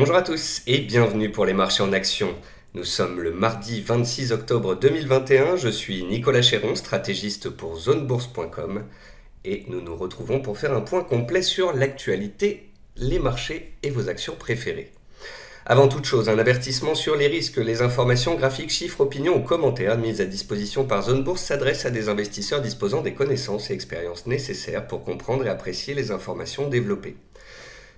Bonjour à tous et bienvenue pour les marchés en action. Nous sommes le mardi 26 octobre 2021, je suis Nicolas Chéron, stratégiste pour zonebourse.com et nous nous retrouvons pour faire un point complet sur l'actualité, les marchés et vos actions préférées. Avant toute chose, un avertissement sur les risques. Les informations, graphiques, chiffres, opinions ou commentaires mises à disposition par Zone Bourse s'adressent à des investisseurs disposant des connaissances et expériences nécessaires pour comprendre et apprécier les informations développées.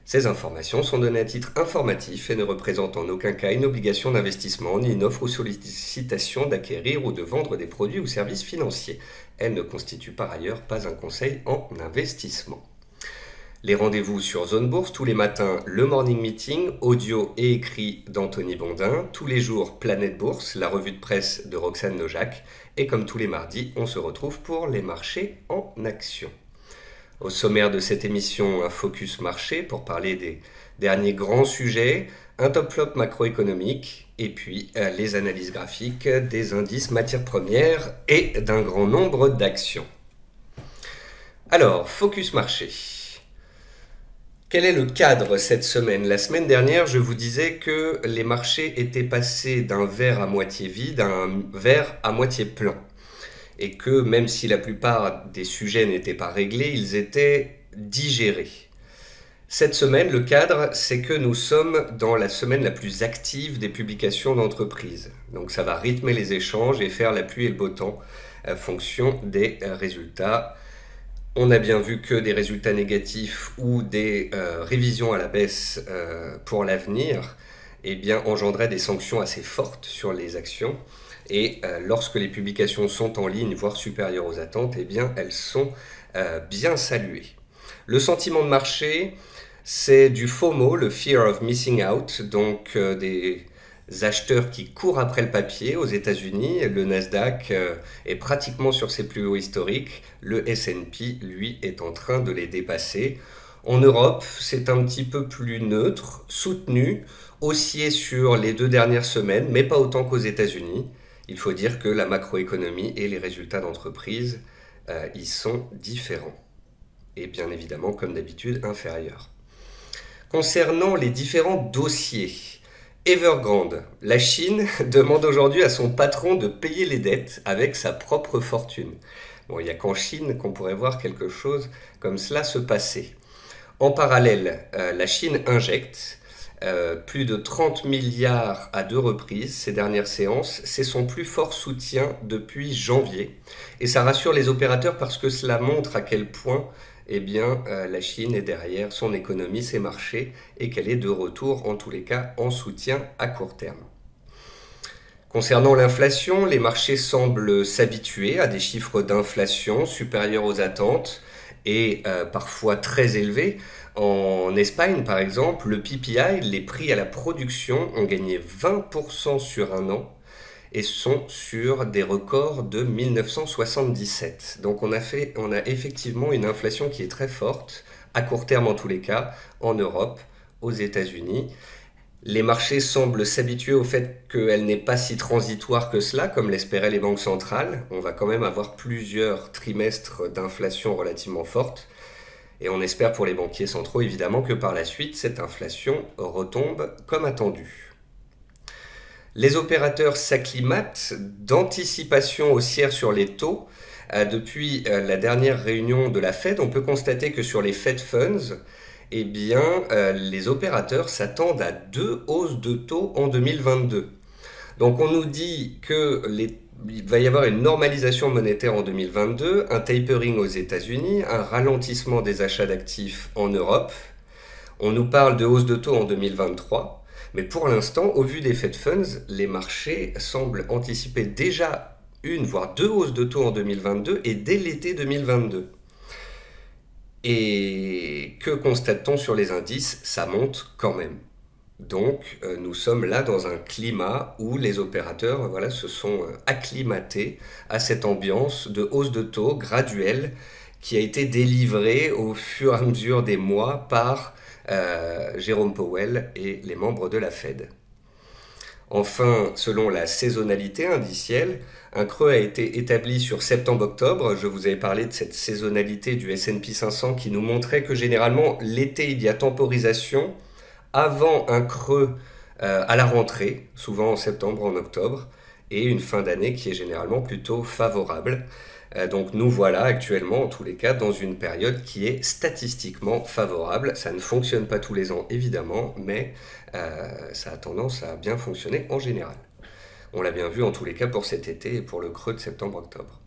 Ces informations sont données à titre informatif et ne représentent en aucun cas une obligation d'investissement, ni une offre ou sollicitation d'acquérir ou de vendre des produits ou services financiers. Elles ne constituent par ailleurs pas un conseil en investissement. Les rendez-vous sur Zone Bourse, tous les matins, le morning meeting, audio et écrit d'Anthony Bondin, tous les jours Planète Bourse, la revue de presse de Roxane Nojac, et comme tous les mardis, on se retrouve pour les marchés en action. Au sommaire de cette émission, un focus marché pour parler des derniers grands sujets, un top-flop macroéconomique et puis les analyses graphiques des indices matières premières et d'un grand nombre d'actions. Alors, focus marché. Quel est le cadre cette semaine? La semaine dernière, je vous disais que les marchés étaient passés d'un verre à moitié vide à un verre à moitié plein. Et que même si la plupart des sujets n'étaient pas réglés, ils étaient digérés. Cette semaine, le cadre, c'est que nous sommes dans la semaine la plus active des publications d'entreprises. Donc ça va rythmer les échanges et faire la pluie et le beau temps en fonction des résultats. On a bien vu que des résultats négatifs ou des révisions à la baisse pour l'avenir engendraient des sanctions assez fortes sur les actions. Et lorsque les publications sont en ligne, voire supérieures aux attentes, elles sont bien saluées. Le sentiment de marché, c'est du FOMO, le Fear of Missing Out, donc des acheteurs qui courent après le papier aux États-Unis. Le Nasdaq est pratiquement sur ses plus hauts historiques. Le S&P, lui, est en train de les dépasser. En Europe, c'est un petit peu plus neutre, soutenu, haussier sur les 2 dernières semaines, mais pas autant qu'aux États-Unis. Il faut dire que la macroéconomie et les résultats d'entreprise y sont différents. Et bien évidemment, comme d'habitude, inférieurs. Concernant les différents dossiers, Evergrande, la Chine demande aujourd'hui à son patron de payer les dettes avec sa propre fortune. Bon, il n'y a qu'en Chine qu'on pourrait voir quelque chose comme cela se passer. En parallèle, la Chine injecte plus de 30 milliards à 2 reprises ces dernières séances. C'est son plus fort soutien depuis janvier. Et ça rassure les opérateurs parce que cela montre à quel point la Chine est derrière son économie, ses marchés, et qu'elle est de retour, en tous les cas, en soutien à court terme. Concernant l'inflation, les marchés semblent s'habituer à des chiffres d'inflation supérieurs aux attentes et parfois très élevés. En Espagne, par exemple, le PPI, les prix à la production, ont gagné 20% sur un an et sont sur des records de 1977. Donc on a effectivement une inflation qui est très forte, à court terme en tous les cas, en Europe, aux États-Unis. Les marchés semblent s'habituer au fait qu'elle n'est pas si transitoire que cela, comme l'espéraient les banques centrales. On va quand même avoir plusieurs trimestres d'inflation relativement forte. Et on espère pour les banquiers centraux, évidemment, que par la suite, cette inflation retombe comme attendu. Les opérateurs s'acclimatent d'anticipation haussière sur les taux. Depuis la dernière réunion de la Fed, on peut constater que sur les Fed Funds, les opérateurs s'attendent à 2 hausses de taux en 2022. Donc on nous dit qu'il va y avoir une normalisation monétaire en 2022, un tapering aux États-Unis, un ralentissement des achats d'actifs en Europe. On nous parle de hausse de taux en 2023. Mais pour l'instant, au vu des Fed Funds, les marchés semblent anticiper déjà une, voire 2 hausses de taux en 2022 et dès l'été 2022. Et que constate-t-on sur les indices? Ça monte quand même. Donc nous sommes là dans un climat où les opérateurs se sont acclimatés à cette ambiance de hausse de taux graduelle qui a été délivrée au fur et à mesure des mois par Jérôme Powell et les membres de la Fed. Enfin, selon la saisonnalité indicielle, un creux a été établi sur septembre-octobre. Je vous avais parlé de cette saisonnalité du S&P 500 qui nous montrait que généralement l'été il y a temporisation avant un creux à la rentrée, souvent en septembre, en octobre, et une fin d'année qui est généralement plutôt favorable. Donc nous voilà actuellement, en tous les cas, dans une période qui est statistiquement favorable. Ça ne fonctionne pas tous les ans, évidemment, mais ça a tendance à bien fonctionner en général. On l'a bien vu en tous les cas pour cet été et pour le creux de septembre-octobre.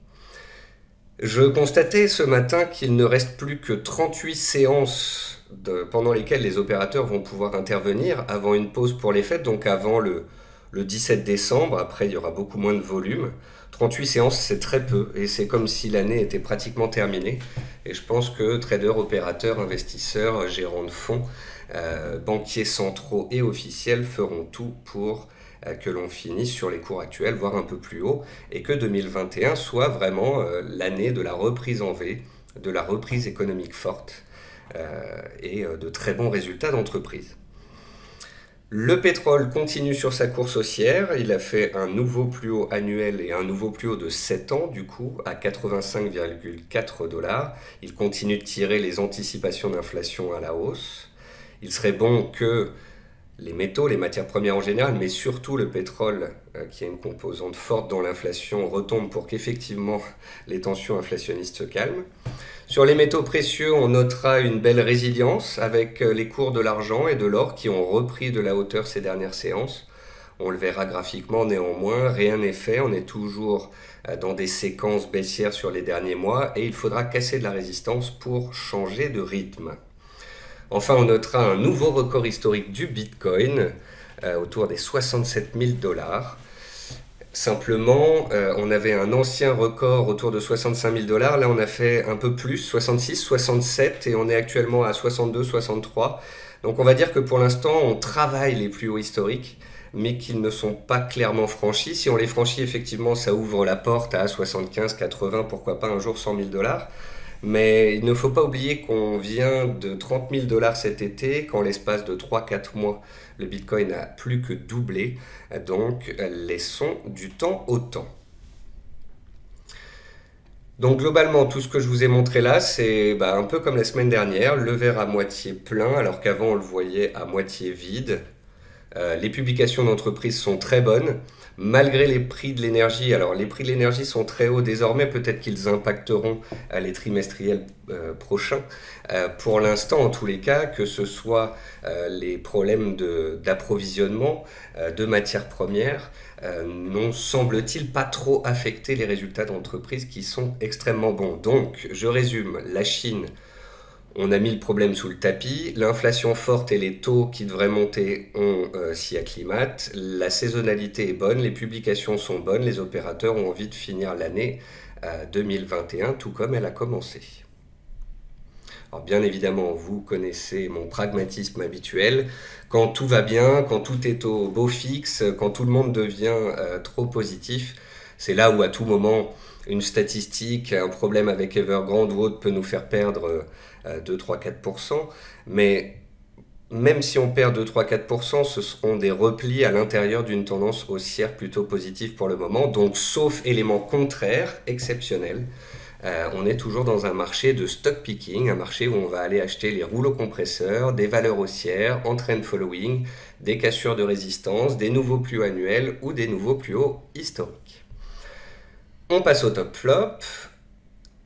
Je constatais ce matin qu'il ne reste plus que 38 séances pendant lesquelles les opérateurs vont pouvoir intervenir avant une pause pour les fêtes, donc avant le 17 décembre. Après, il y aura beaucoup moins de volume. 38 séances, c'est très peu, et c'est comme si l'année était pratiquement terminée. Et je pense que traders, opérateurs, investisseurs, gérants de fonds, banquiers centraux et officiels feront tout pour que l'on finisse sur les cours actuels, voire un peu plus haut, et que 2021 soit vraiment l'année de la reprise en V, de la reprise économique forte et de très bons résultats d'entreprise. Le pétrole continue sur sa course haussière, il a fait un nouveau plus haut annuel et un nouveau plus haut de 7 ans du coup à 85,4 $. Il continue de tirer les anticipations d'inflation à la hausse. Il serait bon que les métaux, les matières premières en général, mais surtout le pétrole, qui a une composante forte dans l'inflation, retombe pour qu'effectivement les tensions inflationnistes se calment. Sur les métaux précieux, on notera une belle résilience avec les cours de l'argent et de l'or qui ont repris de la hauteur ces dernières séances. On le verra graphiquement néanmoins, rien n'est fait, on est toujours dans des séquences baissières sur les derniers mois et il faudra casser de la résistance pour changer de rythme. Enfin, on notera un nouveau record historique du Bitcoin, autour des 67 000 $. Simplement, on avait un ancien record autour de 65 000 $. Là, on a fait un peu plus, 66, 67, et on est actuellement à 62, 63. Donc on va dire que pour l'instant, on travaille les plus hauts historiques, mais qu'ils ne sont pas clairement franchis. Si on les franchit, effectivement, ça ouvre la porte à 75, 80, pourquoi pas un jour 100 000 $. Mais il ne faut pas oublier qu'on vient de 30 000 $ cet été, qu'en l'espace de 3-4 mois, le Bitcoin a plus que doublé. Donc, laissons du temps au temps. Donc, globalement, tout ce que je vous ai montré là, c'est un peu comme la semaine dernière, le verre à moitié plein, alors qu'avant on le voyait à moitié vide. Les publications d'entreprise sont très bonnes, malgré les prix de l'énergie. Alors les prix de l'énergie sont très hauts désormais, peut-être qu'ils impacteront les trimestriels prochains. Pour l'instant, en tous les cas, que ce soit les problèmes d'approvisionnement de matières premières, n'ont, semble-t-il, pas trop affecté les résultats d'entreprises qui sont extrêmement bons. Donc, je résume, la Chine, on a mis le problème sous le tapis, l'inflation forte et les taux qui devraient monter, on s'y acclimate, la saisonnalité est bonne, les publications sont bonnes, les opérateurs ont envie de finir l'année 2021 tout comme elle a commencé. Alors bien évidemment, vous connaissez mon pragmatisme habituel, quand tout va bien, quand tout est au beau fixe, quand tout le monde devient trop positif, c'est là où à tout moment une statistique, un problème avec Evergrande ou autre peut nous faire perdre 2, 3, 4%. Mais même si on perd 2, 3, 4%, ce seront des replis à l'intérieur d'une tendance haussière plutôt positive pour le moment. Donc sauf élément contraire, exceptionnel, on est toujours dans un marché de stock picking, un marché où on va aller acheter les rouleaux compresseurs, des valeurs haussières, en trend following, des cassures de résistance, des nouveaux plus hauts annuels ou des nouveaux plus hauts historiques. On passe au top flop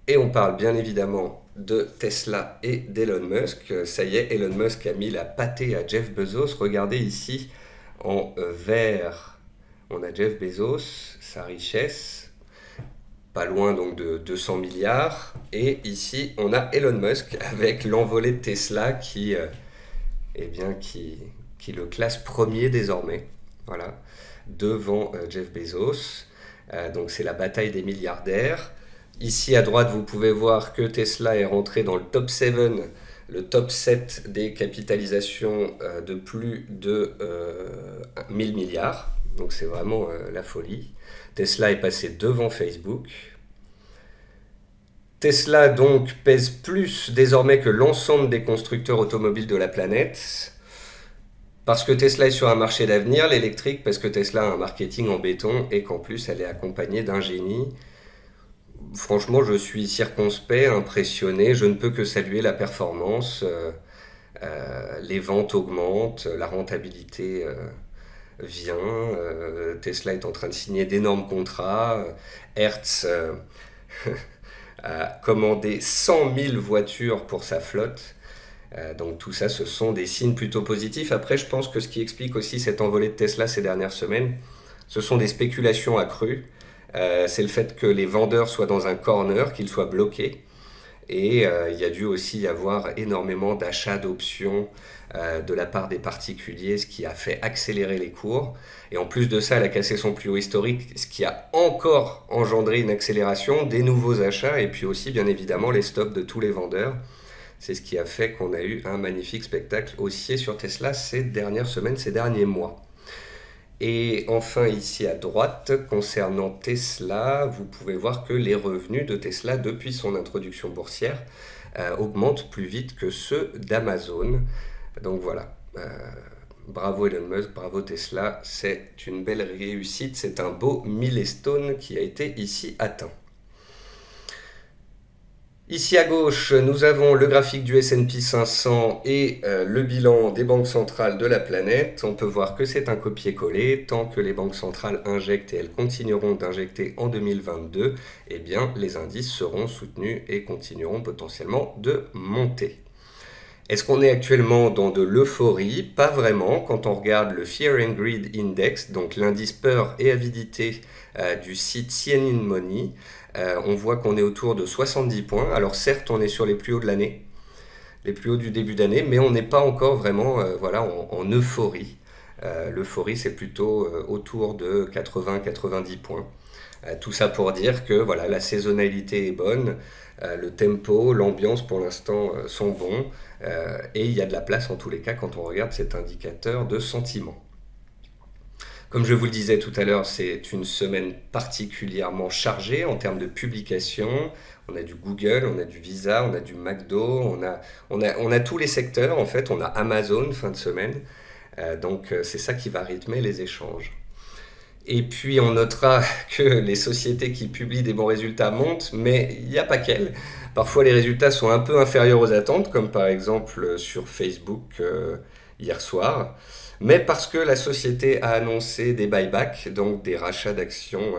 et on parle bien évidemment de Tesla et d'Elon Musk. Ça y est, Elon Musk a mis la pâtée à Jeff Bezos. Regardez ici en vert, on a Jeff Bezos, sa richesse, pas loin donc de 200 milliards. Et ici, on a Elon Musk avec l'envolée de Tesla qui le classe premier désormais, voilà, devant Jeff Bezos. Donc c'est la bataille des milliardaires. Ici à droite, vous pouvez voir que Tesla est rentré dans le top 7, le top 7 des capitalisations de plus de 1000 milliards. Donc c'est vraiment la folie. Tesla est passé devant Facebook. Tesla donc pèse plus désormais que l'ensemble des constructeurs automobiles de la planète. Parce que Tesla est sur un marché d'avenir, l'électrique, parce que Tesla a un marketing en béton et qu'en plus elle est accompagnée d'un génie. Franchement, je suis circonspect, impressionné, je ne peux que saluer la performance. Les ventes augmentent, la rentabilité vient, Tesla est en train de signer d'énormes contrats, Hertz a commandé 100 000 voitures pour sa flotte. Donc tout ça, ce sont des signes plutôt positifs. Après, je pense que ce qui explique aussi cette envolée de Tesla ces dernières semaines, ce sont des spéculations accrues. C'est le fait que les vendeurs soient dans un corner, qu'ils soient bloqués. Et il y a dû aussi y avoir énormément d'achats d'options de la part des particuliers, ce qui a fait accélérer les cours. Et en plus de ça, elle a cassé son plus haut historique, ce qui a encore engendré une accélération des nouveaux achats et puis aussi bien évidemment les stops de tous les vendeurs. C'est ce qui a fait qu'on a eu un magnifique spectacle haussier sur Tesla ces dernières semaines, ces derniers mois. Et enfin ici à droite, concernant Tesla, vous pouvez voir que les revenus de Tesla depuis son introduction boursière augmentent plus vite que ceux d'Amazon. Donc voilà, bravo Elon Musk, bravo Tesla, c'est une belle réussite, c'est un beau milestone qui a été ici atteint. Ici à gauche, nous avons le graphique du S&P 500 et le bilan des banques centrales de la planète. On peut voir que c'est un copier-coller. Tant que les banques centrales injectent et elles continueront d'injecter en 2022, eh bien, les indices seront soutenus et continueront potentiellement de monter. Est-ce qu'on est actuellement dans de l'euphorie? Pas vraiment. Quand on regarde le Fear and Greed Index, donc l'indice peur et avidité du site CNN Money, on voit qu'on est autour de 70 points. Alors certes, on est sur les plus hauts de l'année, les plus hauts du début d'année, mais on n'est pas encore vraiment en euphorie. L'euphorie, c'est plutôt autour de 80-90 points. Tout ça pour dire que voilà, la saisonnalité est bonne, le tempo, l'ambiance pour l'instant sont bons, et il y a de la place en tous les cas quand on regarde cet indicateur de sentiment. Comme je vous le disais tout à l'heure, c'est une semaine particulièrement chargée en termes de publications. On a du Google, on a du Visa, on a du McDo, on a tous les secteurs en fait, on a Amazon fin de semaine. Donc c'est ça qui va rythmer les échanges. Et puis on notera que les sociétés qui publient des bons résultats montent, mais il n'y a pas qu'elles. Parfois les résultats sont un peu inférieurs aux attentes, comme par exemple sur Facebook hier soir. Mais parce que la société a annoncé des buybacks, donc des rachats d'actions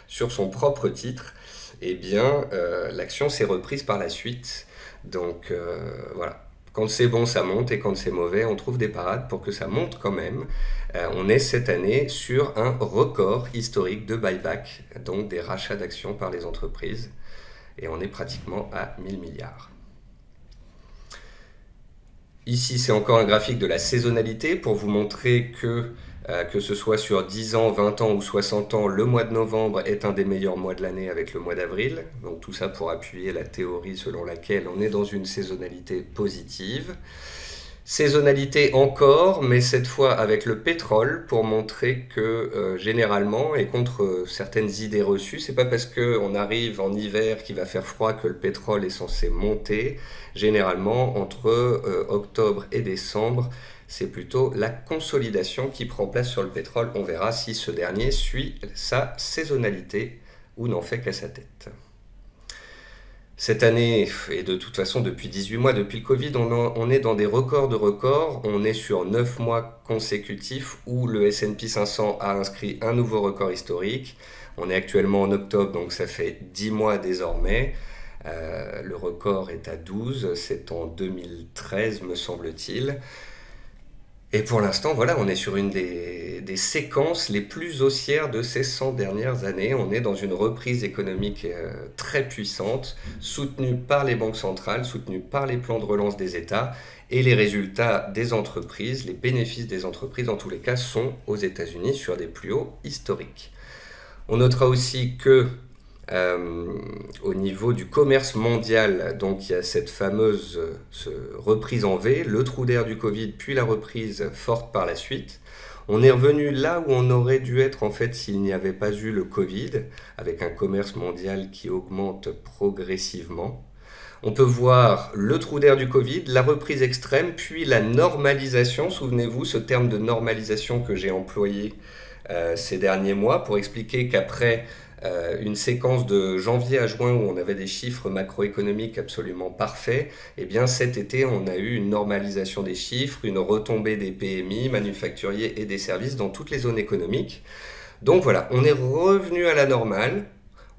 sur son propre titre, eh bien l'action s'est reprise par la suite. Donc voilà. Quand c'est bon, ça monte, et quand c'est mauvais, on trouve des parades pour que ça monte quand même. On est cette année sur un record historique de buyback, donc des rachats d'actions par les entreprises, et on est pratiquement à 1000 milliards. Ici, c'est encore un graphique de la saisonnalité pour vous montrer que ce soit sur 10 ans, 20 ans ou 60 ans, le mois de novembre est un des meilleurs mois de l'année avec le mois d'avril. Donc tout ça pour appuyer la théorie selon laquelle on est dans une saisonnalité positive. Saisonnalité encore, mais cette fois avec le pétrole pour montrer que généralement, et contre certaines idées reçues, c'est pas parce qu'on arrive en hiver qu'il va faire froid que le pétrole est censé monter. Généralement, entre octobre et décembre, c'est plutôt la consolidation qui prend place sur le pétrole. On verra si ce dernier suit sa saisonnalité ou n'en fait qu'à sa tête. Cette année, et de toute façon depuis 18 mois, depuis le Covid, on est dans des records de records. On est sur 9 mois consécutifs où le S&P 500 a inscrit un nouveau record historique. On est actuellement en octobre, donc ça fait 10 mois désormais. Le record est à 12, c'est en 2013 me semble-t-il. Et pour l'instant, voilà, on est sur une des séquences les plus haussières de ces 100 dernières années. On est dans une reprise économique très puissante, soutenue par les banques centrales, soutenue par les plans de relance des États. Et les résultats des entreprises, les bénéfices des entreprises en tous les cas, sont aux États-Unis sur des plus hauts historiques. On notera aussi que au niveau du commerce mondial, donc il y a cette fameuse reprise en V, le trou d'air du Covid, puis la reprise forte par la suite. On est revenu là où on aurait dû être en fait s'il n'y avait pas eu le Covid, avec un commerce mondial qui augmente progressivement. On peut voir le trou d'air du Covid, la reprise extrême, puis la normalisation. Souvenez-vous, ce terme de normalisation que j'ai employé ces derniers mois pour expliquer qu'après une séquence de janvier à juin où on avait des chiffres macroéconomiques absolument parfaits, eh bien cet été on a eu une normalisation des chiffres, une retombée des PMI, manufacturiers et des services dans toutes les zones économiques. Donc voilà, on est revenu à la normale,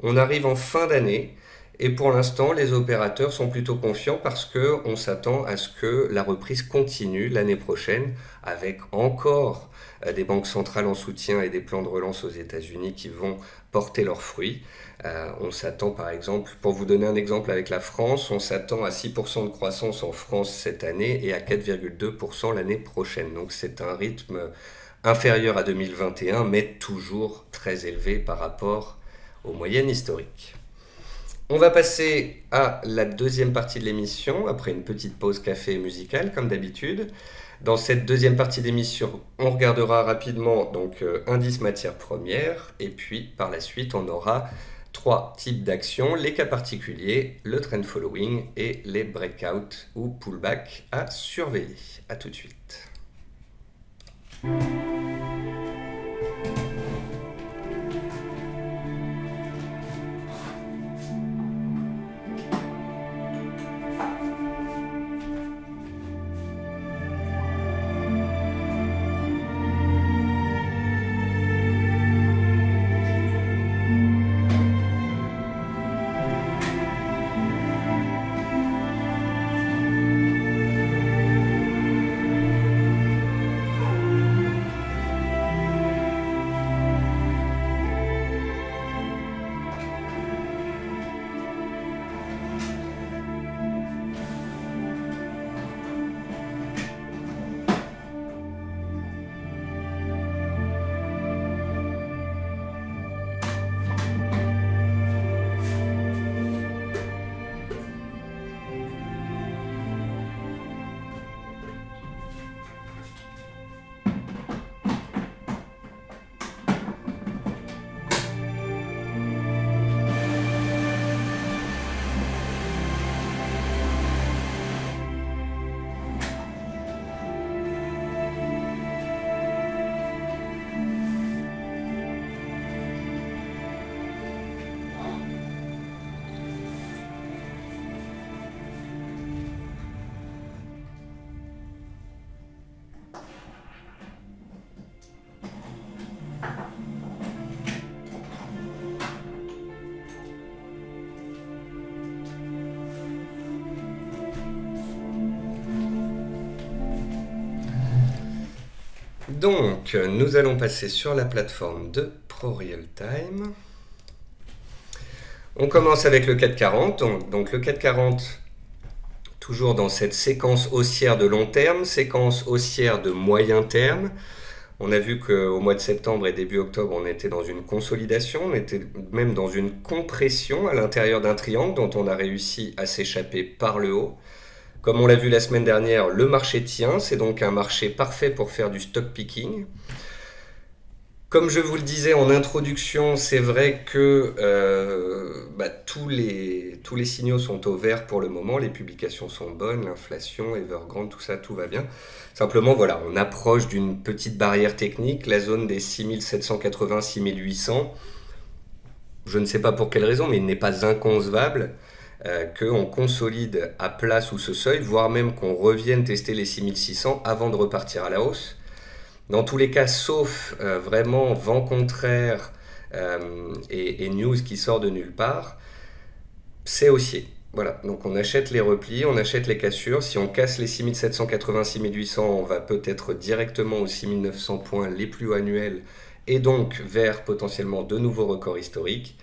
on arrive en fin d'année. Et pour l'instant, les opérateurs sont plutôt confiants parce qu'on s'attend à ce que la reprise continue l'année prochaine avec encore des banques centrales en soutien et des plans de relance aux États-Unis qui vont porter leurs fruits. On s'attend par exemple, pour vous donner un exemple avec la France, on s'attend à 6% de croissance en France cette année et à 4,2% l'année prochaine. Donc c'est un rythme inférieur à 2021 mais toujours très élevé par rapport aux moyennes historiques. On va passer à la deuxième partie de l'émission, après une petite pause café musicale, comme d'habitude. Dans cette deuxième partie d'émission, on regardera rapidement donc indice matières premières, et puis par la suite, on aura 3 types d'actions, les cas particuliers, le trend following et les breakout ou pullback à surveiller. A tout de suite. Donc, nous allons passer sur la plateforme de ProRealTime. On commence avec le CAC 40. Donc le CAC 40, toujours dans cette séquence haussière de long terme, séquence haussière de moyen terme. On a vu qu'au mois de septembre et début octobre, on était dans une consolidation, on était même dans une compression à l'intérieur d'un triangle dont on a réussi à s'échapper par le haut. Comme on l'a vu la semaine dernière, le marché tient, c'est donc un marché parfait pour faire du stock picking. Comme je vous le disais en introduction, c'est vrai que tous les signaux sont au vert pour le moment, les publications sont bonnes, l'inflation, Evergrande, tout ça, tout va bien. Simplement, voilà, on approche d'une petite barrière technique, la zone des 6780-6800. Je ne sais pas pour quelle raison, mais il n'est pas inconcevable qu'on consolide à plat sous ce seuil, voire même qu'on revienne tester les 6600 avant de repartir à la hausse. Dans tous les cas, sauf vraiment vent contraire et news qui sort de nulle part, c'est haussier. Voilà, donc on achète les replis, on achète les cassures. Si on casse les 6780-6800, on va peut-être directement aux 6900 points les plus hauts annuels et donc vers potentiellement de nouveaux records historiques.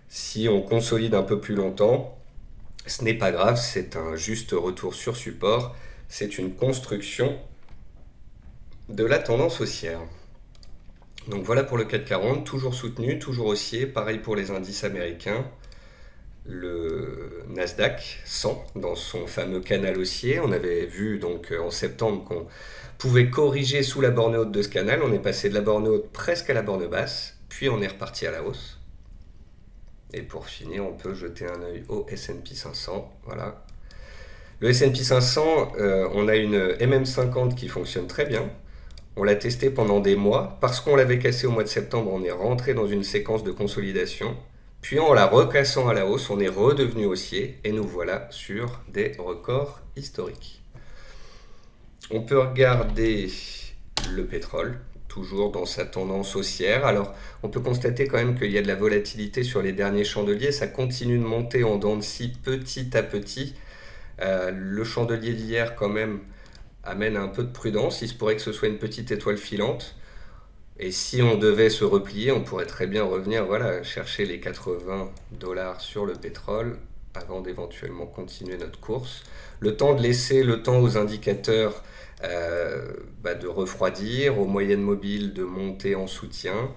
Si on consolide un peu plus longtemps, ce n'est pas grave, c'est un juste retour sur support, c'est une construction de la tendance haussière. Donc voilà pour le CAC 40, toujours soutenu, toujours haussier, pareil pour les indices américains. Le Nasdaq 100 dans son fameux canal haussier, on avait vu donc en septembre qu'on pouvait corriger sous la borne haute de ce canal, on est passé de la borne haute presque à la borne basse, puis on est reparti à la hausse. Et pour finir, on peut jeter un œil au S&P 500, voilà. Le S&P 500, on a une MM50 qui fonctionne très bien. On l'a testé pendant des mois. Parce qu'on l'avait cassé au mois de septembre, on est rentré dans une séquence de consolidation. Puis en la recassant à la hausse, on est redevenu haussier et nous voilà sur des records historiques. On peut regarder le pétrole, toujours dans sa tendance haussière. Alors, on peut constater quand même qu'il y a de la volatilité sur les derniers chandeliers. Ça continue de monter en dents de scie petit à petit. Le chandelier d'hier, quand même, amène un peu de prudence. Il se pourrait que ce soit une petite étoile filante. Et si on devait se replier, on pourrait très bien revenir, voilà, chercher les 80 $ sur le pétrole avant d'éventuellement continuer notre course. Le temps de laisser le temps aux indicateurs de refroidir, aux moyennes mobiles de monter en soutien,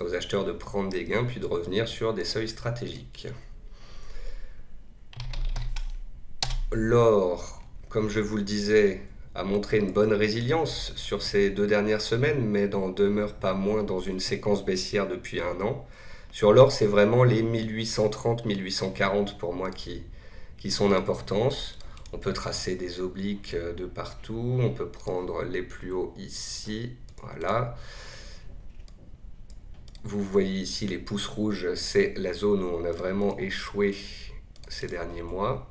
aux acheteurs de prendre des gains, puis de revenir sur des seuils stratégiques. L'or, comme je vous le disais, a montré une bonne résilience sur ces 2 dernières semaines, mais n'en demeure pas moins dans une séquence baissière depuis un an. Sur l'or, c'est vraiment les 1830-1840 pour moi qui sont d'importance. On peut tracer des obliques de partout, on peut prendre les plus hauts ici, voilà. Vous voyez ici les pouces rouges, c'est la zone où on a vraiment échoué ces derniers mois.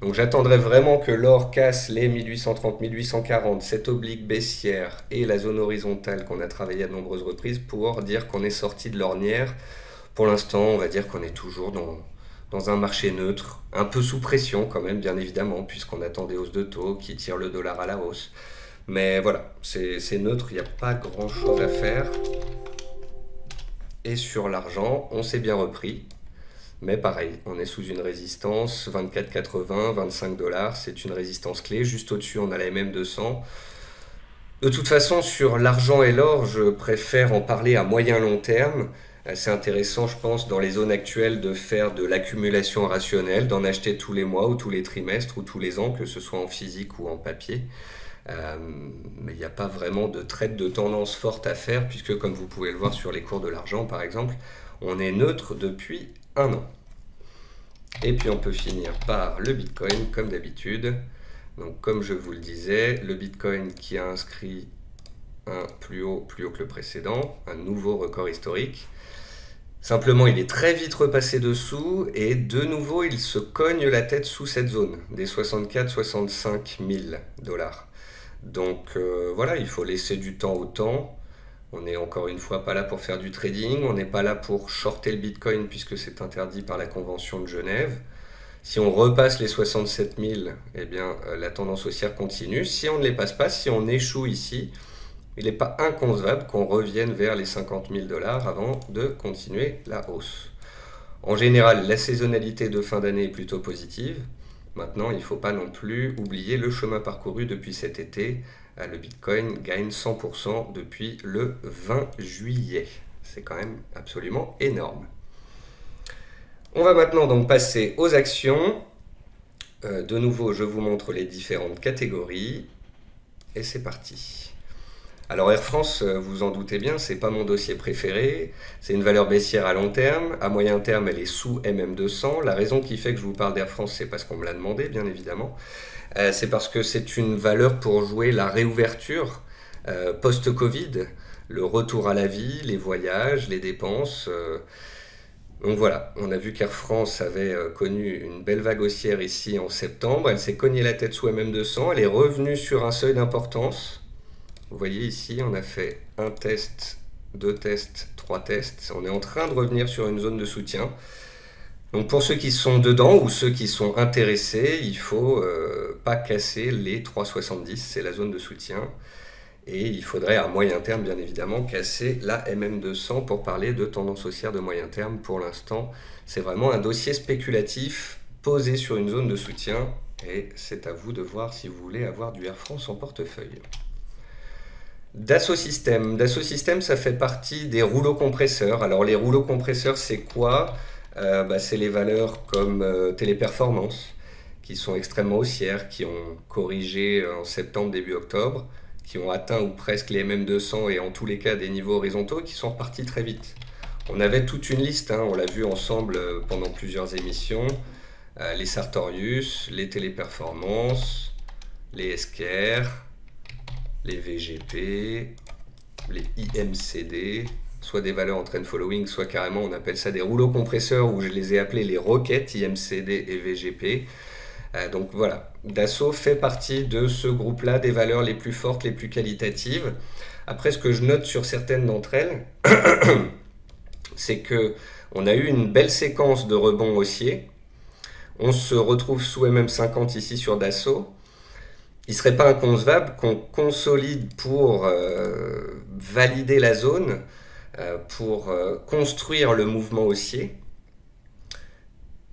Donc j'attendrai vraiment que l'or casse les 1830-1840, cette oblique baissière et la zone horizontale qu'on a travaillé à de nombreuses reprises pour dire qu'on est sorti de l'ornière. Pour l'instant, on va dire qu'on est toujours dans un marché neutre, un peu sous pression quand même, bien évidemment, puisqu'on attend des hausses de taux qui tirent le dollar à la hausse. Mais voilà, c'est neutre, il n'y a pas grand-chose à faire. Et sur l'argent, on s'est bien repris. Mais pareil, on est sous une résistance, 24,80, 25 $, c'est une résistance clé. Juste au-dessus, on a la MM200. De toute façon, sur l'argent et l'or, je préfère en parler à moyen long terme. C'est intéressant, je pense, dans les zones actuelles de faire de l'accumulation rationnelle, d'en acheter tous les mois ou tous les trimestres ou tous les ans, que ce soit en physique ou en papier. Mais il n'y a pas vraiment de trade de tendance forte à faire, puisque comme vous pouvez le voir sur les cours de l'argent, par exemple, on est neutre depuis un an. Et puis on peut finir par le Bitcoin, comme d'habitude. Donc comme je vous le disais, le Bitcoin qui a inscrit un plus haut que le précédent, un nouveau record historique. Simplement, il est très vite repassé dessous et de nouveau, il se cogne la tête sous cette zone des 64-65 000 $. Donc voilà, il faut laisser du temps au temps. On n'est encore une fois pas là pour faire du trading, on n'est pas là pour shorter le Bitcoin puisque c'est interdit par la Convention de Genève. Si on repasse les 67 000, eh bien, la tendance haussière continue. Si on ne les passe pas, si on échoue ici, il n'est pas inconcevable qu'on revienne vers les 50 000 $ avant de continuer la hausse. En général, la saisonnalité de fin d'année est plutôt positive. Maintenant, il ne faut pas non plus oublier le chemin parcouru depuis cet été. Le Bitcoin gagne 100% depuis le 20 juillet. C'est quand même absolument énorme. On va maintenant donc passer aux actions. De nouveau, je vous montre les différentes catégories. Et c'est parti. Alors Air France, vous en doutez bien, c'est pas mon dossier préféré. C'est une valeur baissière à long terme. À moyen terme, elle est sous MM200. La raison qui fait que je vous parle d'Air France, c'est parce qu'on me l'a demandé, bien évidemment. C'est parce que c'est une valeur pour jouer la réouverture post-Covid, le retour à la vie, les voyages, les dépenses. Donc voilà, on a vu qu'Air France avait connu une belle vague haussière ici en septembre. Elle s'est cognée la tête sous MM200. Elle est revenue sur un seuil d'importance. Vous voyez ici, on a fait un test, 2 tests, 3 tests. On est en train de revenir sur une zone de soutien. Donc pour ceux qui sont dedans ou ceux qui sont intéressés, il ne faut pas casser les 3,70, c'est la zone de soutien. Et il faudrait à moyen terme, bien évidemment, casser la MM200 pour parler de tendance haussière de moyen terme. Pour l'instant, c'est vraiment un dossier spéculatif posé sur une zone de soutien. Et c'est à vous de voir si vous voulez avoir du Air France en portefeuille. Dassault Systèmes. Dassault Systèmes, ça fait partie des rouleaux compresseurs. Alors les rouleaux compresseurs, c'est quoi? C'est les valeurs comme Téléperformance, qui sont extrêmement haussières, qui ont corrigé en septembre, début octobre, qui ont atteint ou presque les MM200 et en tous les cas des niveaux horizontaux, qui sont repartis très vite. On avait toute une liste, on l'a vu ensemble pendant plusieurs émissions, les Sartorius, les Téléperformance, les SKR, les VGP, les IMCD, soit des valeurs en trend following, soit carrément on appelle ça des rouleaux compresseurs, où je les ai appelés les roquettes, IMCD et VGP. Donc voilà, Dassault fait partie de ce groupe-là des valeurs les plus fortes, les plus qualitatives. Après, ce que je note sur certaines d'entre elles, c'est que on a eu une belle séquence de rebonds haussiers. On se retrouve sous MM50 ici sur Dassault. Il ne serait pas inconcevable qu'on consolide pour valider la zone, pour construire le mouvement haussier,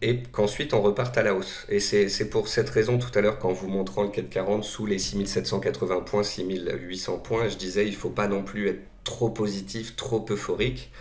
et qu'ensuite on reparte à la hausse. Et c'est pour cette raison, tout à l'heure, qu'en vous montrant le CAC 40 sous les 6780 points, 6800 points, je disais il ne faut pas non plus être trop positif, trop euphorique.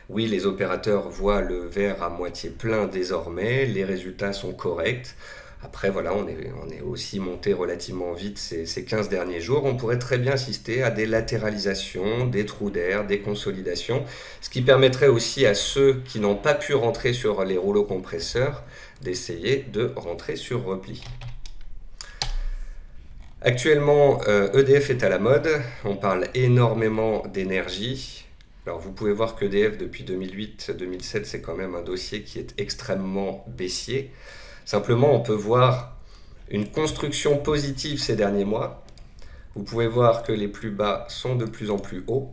Oui, les opérateurs voient le verre à moitié plein désormais, les résultats sont corrects. Après, voilà, on est aussi monté relativement vite ces 15 derniers jours. On pourrait très bien assister à des latéralisations, des trous d'air, des consolidations, ce qui permettrait aussi à ceux qui n'ont pas pu rentrer sur les rouleaux compresseurs d'essayer de rentrer sur repli. Actuellement, EDF est à la mode. On parle énormément d'énergie. Alors vous pouvez voir qu'EDF depuis 2008-2007, c'est quand même un dossier qui est extrêmement baissier. Simplement, on peut voir une construction positive ces derniers mois. Vous pouvez voir que les plus bas sont de plus en plus hauts.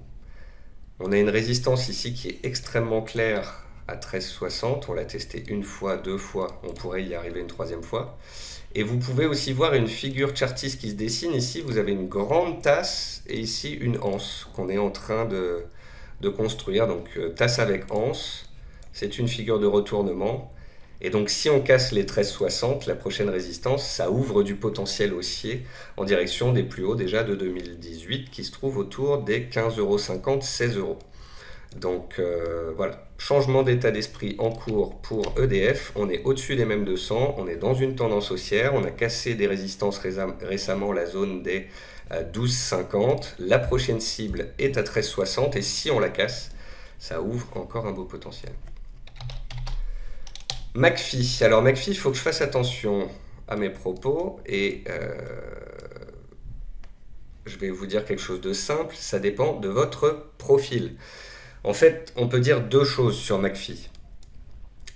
On a une résistance ici qui est extrêmement claire à 13,60. On l'a testé une fois, deux fois. On pourrait y arriver une troisième fois. Et vous pouvez aussi voir une figure chartiste qui se dessine. Ici, vous avez une grande tasse et ici une anse qu'on est en train de construire. Donc, tasse avec anse, c'est une figure de retournement. Et donc si on casse les 13,60, la prochaine résistance, ça ouvre du potentiel haussier en direction des plus hauts déjà de 2018 qui se trouvent autour des 15,50 €, 16 €. Donc voilà, changement d'état d'esprit en cours pour EDF. On est au-dessus des mêmes 200, on est dans une tendance haussière, on a cassé des résistances récemment, la zone des 12,50. La prochaine cible est à 13,60 et si on la casse, ça ouvre encore un beau potentiel. McPhy. Alors McPhy, il faut que je fasse attention à mes propos et je vais vous dire quelque chose de simple, ça dépend de votre profil. En fait, on peut dire deux choses sur McPhy.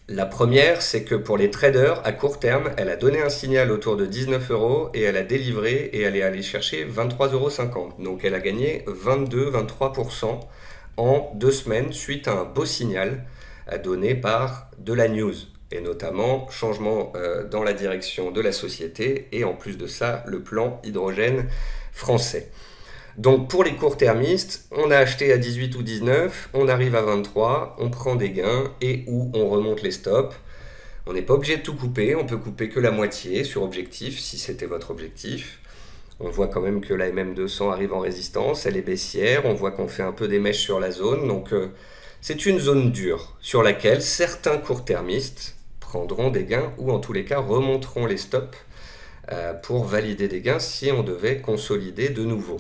La première, c'est que pour les traders, à court terme, elle a donné un signal autour de 19 € et elle a délivré et elle est allée chercher 23,50 €. Donc elle a gagné 22-23% en 2 semaines suite à un beau signal donné par de la news. Et notamment changement dans la direction de la société et en plus de ça, le plan hydrogène français. Donc pour les court-termistes, on a acheté à 18 ou 19, on arrive à 23, on prend des gains et où on remonte les stops. On n'est pas obligé de tout couper, on peut couper que la moitié sur objectif, si c'était votre objectif. On voit quand même que la MM200 arrive en résistance, elle est baissière, on voit qu'on fait un peu des mèches sur la zone, donc c'est une zone dure sur laquelle certains court-termistes prendront des gains ou en tous les cas remonteront les stops pour valider des gains si on devait consolider de nouveau.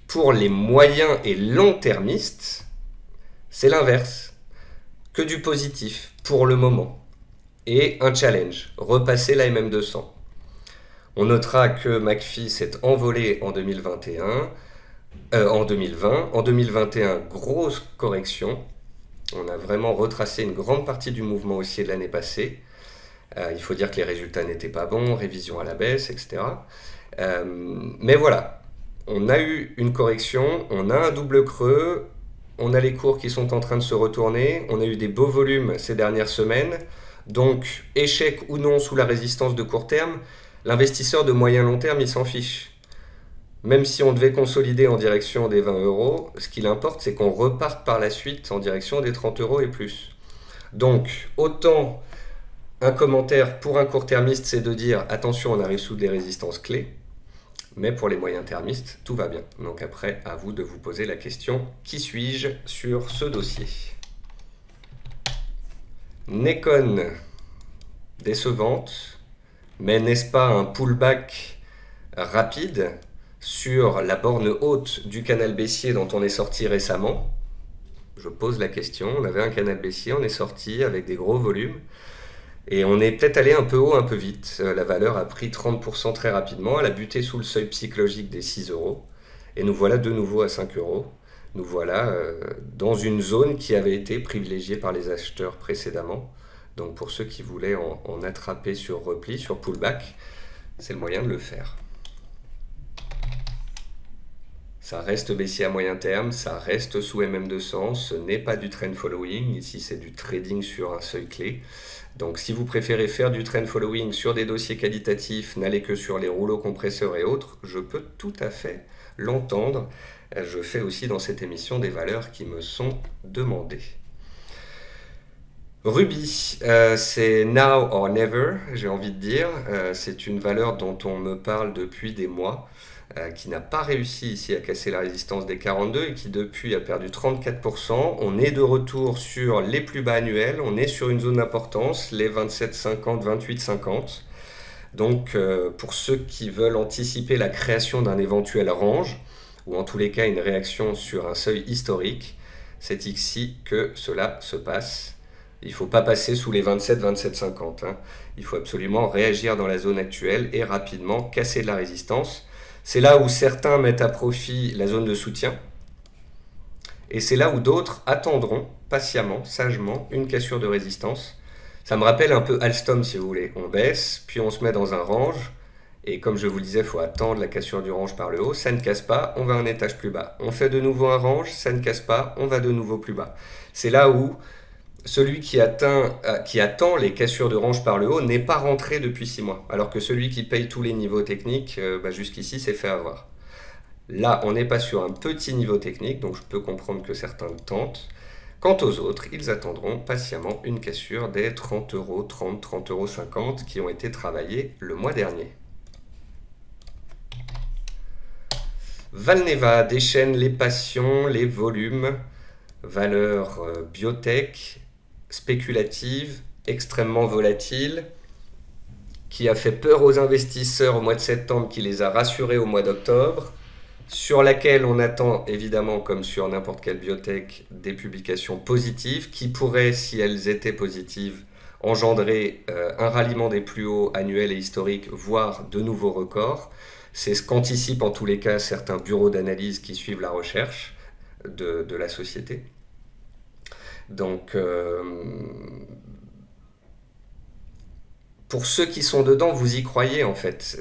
Pour les moyens et long-termistes, c'est l'inverse, que du positif pour le moment et un challenge, repasser la MM200. On notera que McPhy s'est envolé en 2021, en 2020, en 2021 grosse correction. On a vraiment retracé une grande partie du mouvement haussier de l'année passée. Il faut dire que les résultats n'étaient pas bons, révision à la baisse, etc. Mais voilà, on a eu une correction, on a un double creux, on a les cours qui sont en train de se retourner, on a eu des beaux volumes ces dernières semaines. Donc, échec ou non sous la résistance de court terme, l'investisseur de moyen long terme, il s'en fiche. Même si on devait consolider en direction des 20 €, ce qu'il importe, c'est qu'on reparte par la suite en direction des 30 € et plus. Donc, autant un commentaire pour un court-termiste, c'est de dire « Attention, on arrive sous des résistances clés », mais pour les moyens-termistes, tout va bien. Donc après, à vous de vous poser la question « Qui suis-je sur ce dossier ?» Nekon, décevante, mais n'est-ce pas un pullback rapide sur la borne haute du canal baissier dont on est sorti récemment? Je pose la question, on avait un canal baissier, on est sorti avec des gros volumes et on est peut-être allé un peu haut, un peu vite. La valeur a pris 30% très rapidement, elle a buté sous le seuil psychologique des 6 € et nous voilà de nouveau à 5 €. Nous voilà dans une zone qui avait été privilégiée par les acheteurs précédemment. Donc pour ceux qui voulaient en attraper sur repli, sur pullback, c'est le moyen de le faire. Ça reste baissier à moyen terme, ça reste sous MM200, ce n'est pas du trend following, ici c'est du trading sur un seuil clé. Donc si vous préférez faire du trend following sur des dossiers qualitatifs, n'allez que sur les rouleaux compresseurs et autres, je peux tout à fait l'entendre. Je fais aussi dans cette émission des valeurs qui me sont demandées. Ruby, c'est now or never, j'ai envie de dire. C'est une valeur dont on me parle depuis des mois, qui n'a pas réussi ici à casser la résistance des 42 et qui depuis a perdu 34%. On est de retour sur les plus bas annuels, on est sur une zone d'importance, les 27,50, 28,50. Donc pour ceux qui veulent anticiper la création d'un éventuel range, ou en tous les cas une réaction sur un seuil historique, c'est ici que cela se passe. Il ne faut pas passer sous les 27, 27,50. Il faut absolument réagir dans la zone actuelle et rapidement casser de la résistance. C'est là où certains mettent à profit la zone de soutien. Et c'est là où d'autres attendront patiemment, sagement, une cassure de résistance. Ça me rappelle un peu Alstom si vous voulez. On baisse, puis on se met dans un range. Et comme je vous le disais, il faut attendre la cassure du range par le haut. Ça ne casse pas, on va un étage plus bas. On fait de nouveau un range, ça ne casse pas, on va de nouveau plus bas. C'est là où celui qui attend les cassures de range par le haut n'est pas rentré depuis 6 mois. Alors que celui qui paye tous les niveaux techniques, jusqu'ici, s'est fait avoir. Là, on n'est pas sur un petit niveau technique, donc je peux comprendre que certains le tentent. Quant aux autres, ils attendront patiemment une cassure des 30 euros, 30, 30,50 euros qui ont été travaillés le mois dernier. Valneva déchaîne les passions, les volumes, valeur biotech, spéculative, extrêmement volatile, qui a fait peur aux investisseurs au mois de septembre, qui les a rassurés au mois d'octobre, sur laquelle on attend évidemment, comme sur n'importe quelle biotech, des publications positives, qui pourraient, si elles étaient positives, engendrer un ralliement des plus hauts annuels et historiques, voire de nouveaux records. C'est ce qu'anticipent en tous les cas certains bureaux d'analyse qui suivent la recherche de la société. Donc, pour ceux qui sont dedans, vous y croyez en fait.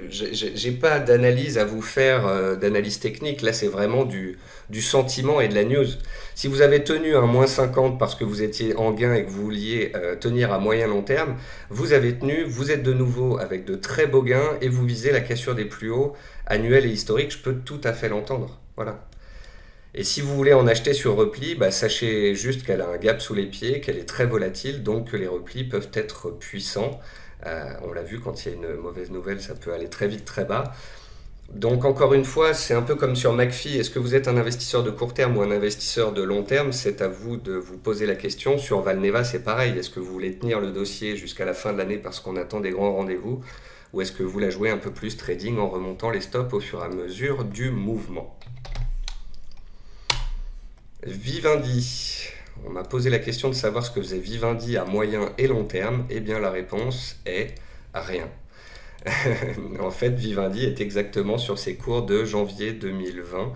J'ai pas d'analyse à vous faire, d'analyse technique. Là, c'est vraiment du sentiment et de la news. Si vous avez tenu un moins 50 parce que vous étiez en gain et que vous vouliez tenir à moyen long terme, vous avez tenu, vous êtes de nouveau avec de très beaux gains et vous visez la cassure des plus hauts annuels et historiques. Je peux tout à fait l'entendre. Voilà. Et si vous voulez en acheter sur repli, sachez juste qu'elle a un gap sous les pieds, qu'elle est très volatile, donc que les replis peuvent être puissants. On l'a vu, quand il y a une mauvaise nouvelle, ça peut aller très vite, très bas. Donc encore une fois, c'est un peu comme sur McPhee. Est-ce que vous êtes un investisseur de court terme ou un investisseur de long terme? C'est à vous de vous poser la question. Sur Valneva, c'est pareil. Est-ce que vous voulez tenir le dossier jusqu'à la fin de l'année parce qu'on attend des grands rendez-vous? Ou est-ce que vous la jouez un peu plus trading en remontant les stops au fur et à mesure du mouvement? Vivendi, on m'a posé la question de savoir ce que faisait Vivendi à moyen et long terme. Eh bien la réponse est rien. En fait, Vivendi est exactement sur ses cours de janvier 2020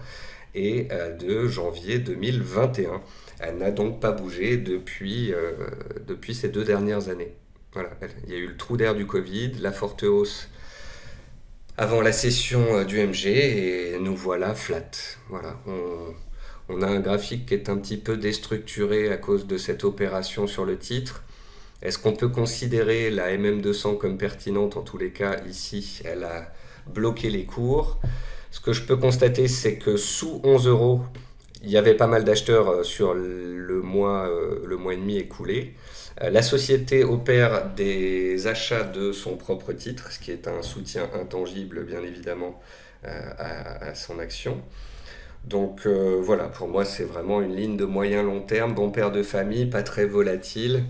et de janvier 2021. Elle n'a donc pas bougé depuis ces 2 dernières années. Voilà, il y a eu le trou d'air du Covid, la forte hausse avant la session du MG et nous voilà flat. Voilà, on a un graphique qui est un petit peu déstructuré à cause de cette opération sur le titre. Est-ce qu'on peut considérer la MM200 comme pertinente? En tous les cas, ici, elle a bloqué les cours. Ce que je peux constater, c'est que sous 11 euros, il y avait pas mal d'acheteurs sur le mois et demi écoulé. La société opère des achats de son propre titre, ce qui est un soutien intangible, bien évidemment, à son action. Donc voilà, pour moi c'est vraiment une ligne de moyen long terme, bon père de famille, pas très volatile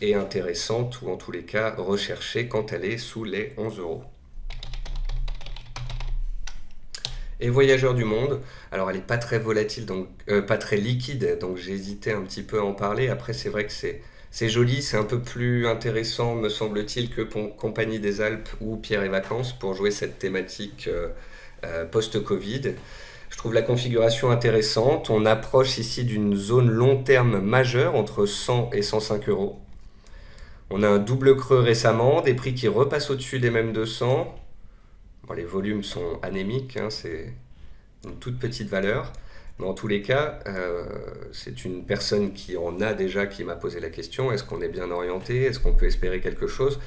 et intéressante, ou en tous les cas recherchée quand elle est sous les 11 euros. Et Voyageurs du Monde, alors elle n'est pas très volatile, donc pas très liquide, donc j'ai hésité un petit peu à en parler. Après c'est vrai que c'est joli, c'est un peu plus intéressant me semble-t-il que Compagnie des Alpes ou Pierre et Vacances pour jouer cette thématique post-Covid. Je trouve la configuration intéressante. On approche ici d'une zone long terme majeure entre 100 et 105 euros. On a un double creux récemment, des prix qui repassent au-dessus des mêmes 200. Bon, les volumes sont anémiques, hein, c'est une toute petite valeur. Mais en tous les cas, c'est une personne qui en a déjà qui m'a posé la question, est-ce qu'on est bien orienté? Est-ce qu'on peut espérer quelque chose?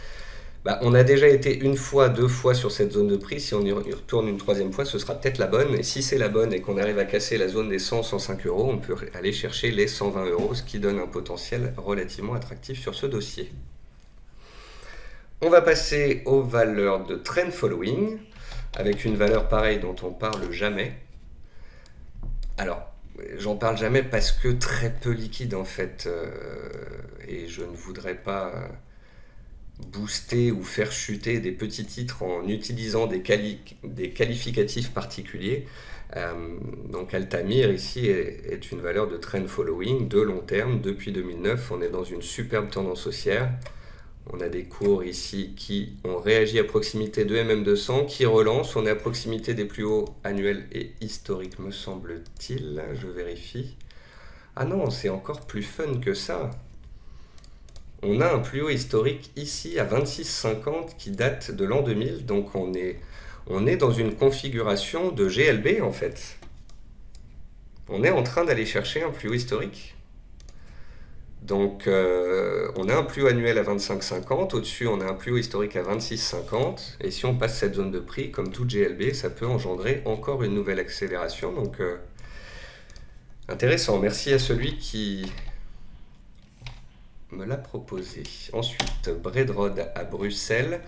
On a déjà été une fois, deux fois sur cette zone de prix. Si on y retourne une troisième fois, ce sera peut-être la bonne. Et si c'est la bonne et qu'on arrive à casser la zone des 100-105 euros, on peut aller chercher les 120 euros, ce qui donne un potentiel relativement attractif sur ce dossier. On va passer aux valeurs de trend following, avec une valeur pareille dont on parle jamais. Alors, j'en parle jamais parce que très peu liquide en fait, et je ne voudrais pas booster ou faire chuter des petits titres en utilisant des qualificatifs particuliers. Donc Altamir ici est une valeur de trend following de long terme. Depuis 2009, on est dans une superbe tendance haussière. On a des cours ici qui ont réagi à proximité de MM200, qui relancent. On est à proximité des plus hauts annuels et historiques, me semble-t-il. Je vérifie. Ah non, c'est encore plus fun que ça. On a un plus haut historique ici à 26,50 qui date de l'an 2000. Donc on est dans une configuration de GLB en fait. On est en train d'aller chercher un plus haut historique. Donc on a un plus haut annuel à 25,50, au-dessus on a un plus haut historique à 26,50, et si on passe cette zone de prix, comme tout GLB, ça peut engendrer encore une nouvelle accélération, donc intéressant, merci à celui qui me l'a proposé. Ensuite, Braidrod à Bruxelles,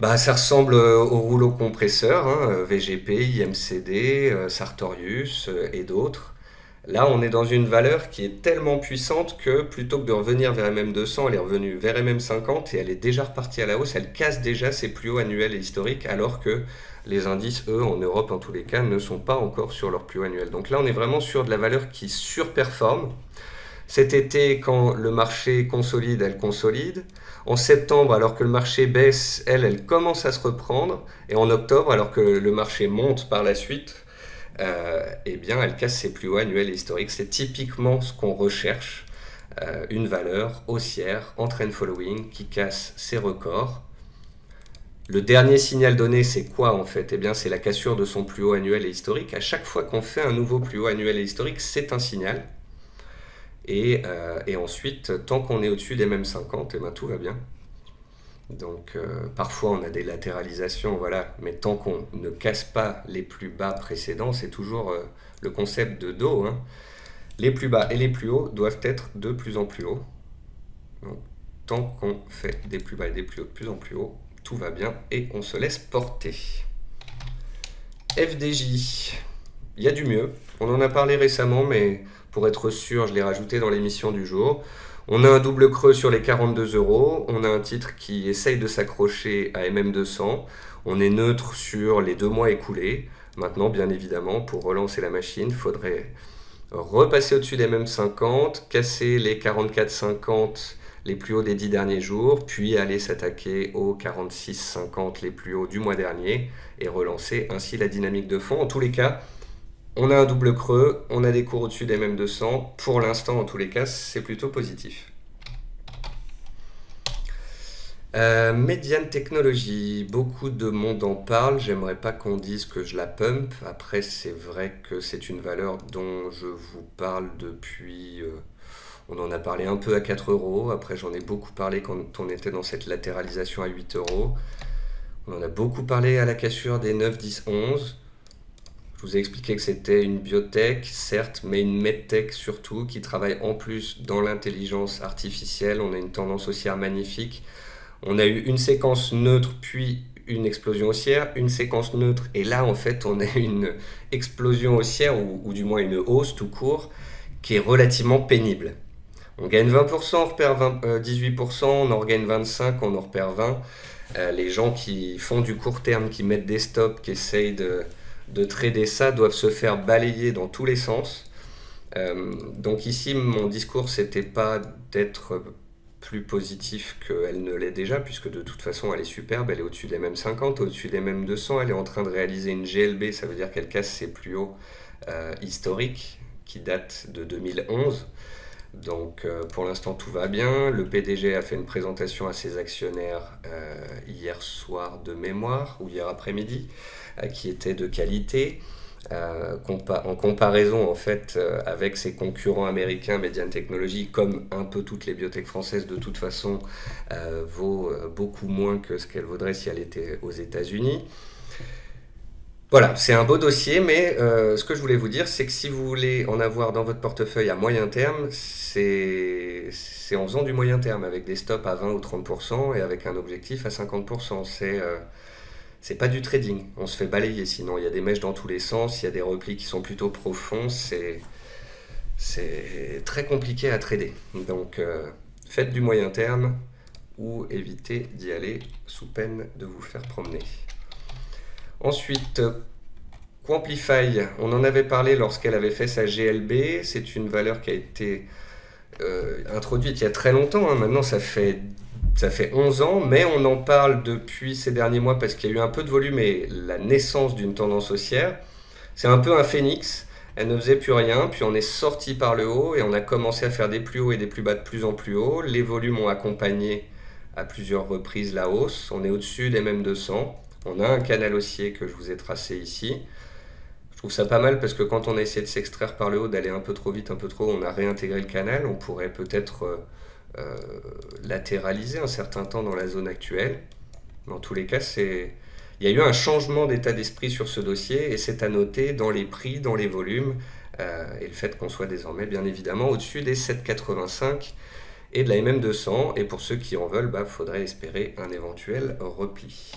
ça ressemble au rouleau compresseur, hein, VGP, IMCD, Sartorius et d'autres. Là, on est dans une valeur qui est tellement puissante que plutôt que de revenir vers MM200, elle est revenue vers MM50 et elle est déjà repartie à la hausse. Elle casse déjà ses plus hauts annuels et historiques alors que les indices, eux, en Europe en tous les cas, ne sont pas encore sur leur plus haut annuel. Donc là, on est vraiment sur de la valeur qui surperforme. Cet été, quand le marché consolide, elle consolide. En septembre, alors que le marché baisse, elle commence à se reprendre. Et en octobre, alors que le marché monte par la suite, eh bien, elle casse ses plus hauts annuels et historiques. C'est typiquement ce qu'on recherche, une valeur haussière en trend following qui casse ses records. Le dernier signal donné, c'est quoi en fait? Eh bien, c'est la cassure de son plus haut annuel et historique. À chaque fois qu'on fait un nouveau plus haut annuel et historique, c'est un signal. Et ensuite, tant qu'on est au-dessus des mêmes 50, eh bien, tout va bien. Donc parfois on a des latéralisations, voilà, mais tant qu'on ne casse pas les plus bas précédents, c'est toujours le concept de dos, hein. Les plus bas et les plus hauts doivent être de plus en plus hauts. Donc, tant qu'on fait des plus bas et des plus hauts de plus en plus haut, tout va bien et on se laisse porter. FDJ, il y a du mieux. On en a parlé récemment, mais pour être sûr, je l'ai rajouté dans l'émission du jour. On a un double creux sur les 42 euros, on a un titre qui essaye de s'accrocher à MM200, on est neutre sur les 2 mois écoulés. Maintenant, bien évidemment, pour relancer la machine, il faudrait repasser au-dessus des MM50, casser les 44,50 les plus hauts des 10 derniers jours, puis aller s'attaquer aux 46,50 les plus hauts du mois dernier et relancer ainsi la dynamique de fond. En tous les cas, on a un double creux, on a des cours au-dessus des MM200. Pour l'instant, en tous les cas, c'est plutôt positif. Mediane Technologies, beaucoup de monde en parle. J'aimerais pas qu'on dise que je la pump. Après, c'est vrai que c'est une valeur dont je vous parle depuis... on en a parlé un peu à 4 euros. Après, j'en ai beaucoup parlé quand on était dans cette latéralisation à 8 euros. On en a beaucoup parlé à la cassure des 9, 10, 11. Je vous ai expliqué que c'était une biotech, certes, mais une medtech surtout, qui travaille en plus dans l'intelligence artificielle. On a une tendance haussière magnifique. On a eu une séquence neutre, puis une explosion haussière, une séquence neutre, et là, en fait, on a une explosion haussière, ou du moins une hausse tout court, qui est relativement pénible. On gagne 20%, on repère 18%, on en regagne 25%, on en repère 20%. Les gens qui font du court terme, qui mettent des stops, qui essayent de trader ça, doivent se faire balayer dans tous les sens. Donc ici, mon discours, c'était pas d'être plus positif qu'elle ne l'est déjà, puisque de toute façon elle est superbe, elle est au-dessus des mêmes 50, au-dessus des mêmes 200, elle est en train de réaliser une GLB, ça veut dire qu'elle casse ses plus hauts historiques, qui datent de 2011. Donc pour l'instant tout va bien. Le PDG a fait une présentation à ses actionnaires hier soir de mémoire, ou hier après-midi, qui était de qualité. En comparaison en fait avec ses concurrents américains, Median Technologies, comme un peu toutes les biotech françaises de toute façon, vaut beaucoup moins que ce qu'elle vaudrait si elle était aux États-Unis. Voilà, c'est un beau dossier, mais ce que je voulais vous dire, c'est que si vous voulez en avoir dans votre portefeuille à moyen terme, c'est en faisant du moyen terme, avec des stops à 20 ou 30% et avec un objectif à 50%. C'est pas du trading, on se fait balayer sinon. Il y a des mèches dans tous les sens, il y a des replis qui sont plutôt profonds, c'est très compliqué à trader. Donc faites du moyen terme ou évitez d'y aller sous peine de vous faire promener. Ensuite, Quamplify, on en avait parlé lorsqu'elle avait fait sa GLB, c'est une valeur qui a été introduite il y a très longtemps, hein. Maintenant ça fait 11 ans, mais on en parle depuis ces derniers mois parce qu'il y a eu un peu de volume et la naissance d'une tendance haussière. C'est un peu un phénix, elle ne faisait plus rien, puis on est sorti par le haut et on a commencé à faire des plus hauts et des plus bas de plus en plus haut. Les volumes ont accompagné à plusieurs reprises la hausse, on est au-dessus des mêmes 200. On a un canal haussier que je vous ai tracé ici. Je trouve ça pas mal parce que quand on a essayé de s'extraire par le haut, d'aller un peu trop vite, un peu trop haut, on a réintégré le canal. On pourrait peut-être latéraliser un certain temps dans la zone actuelle. Dans tous les cas, il y a eu un changement d'état d'esprit sur ce dossier et c'est à noter dans les prix, dans les volumes et le fait qu'on soit désormais bien évidemment au-dessus des 7,85 et de la MM200. Et pour ceux qui en veulent, faudrait espérer un éventuel repli.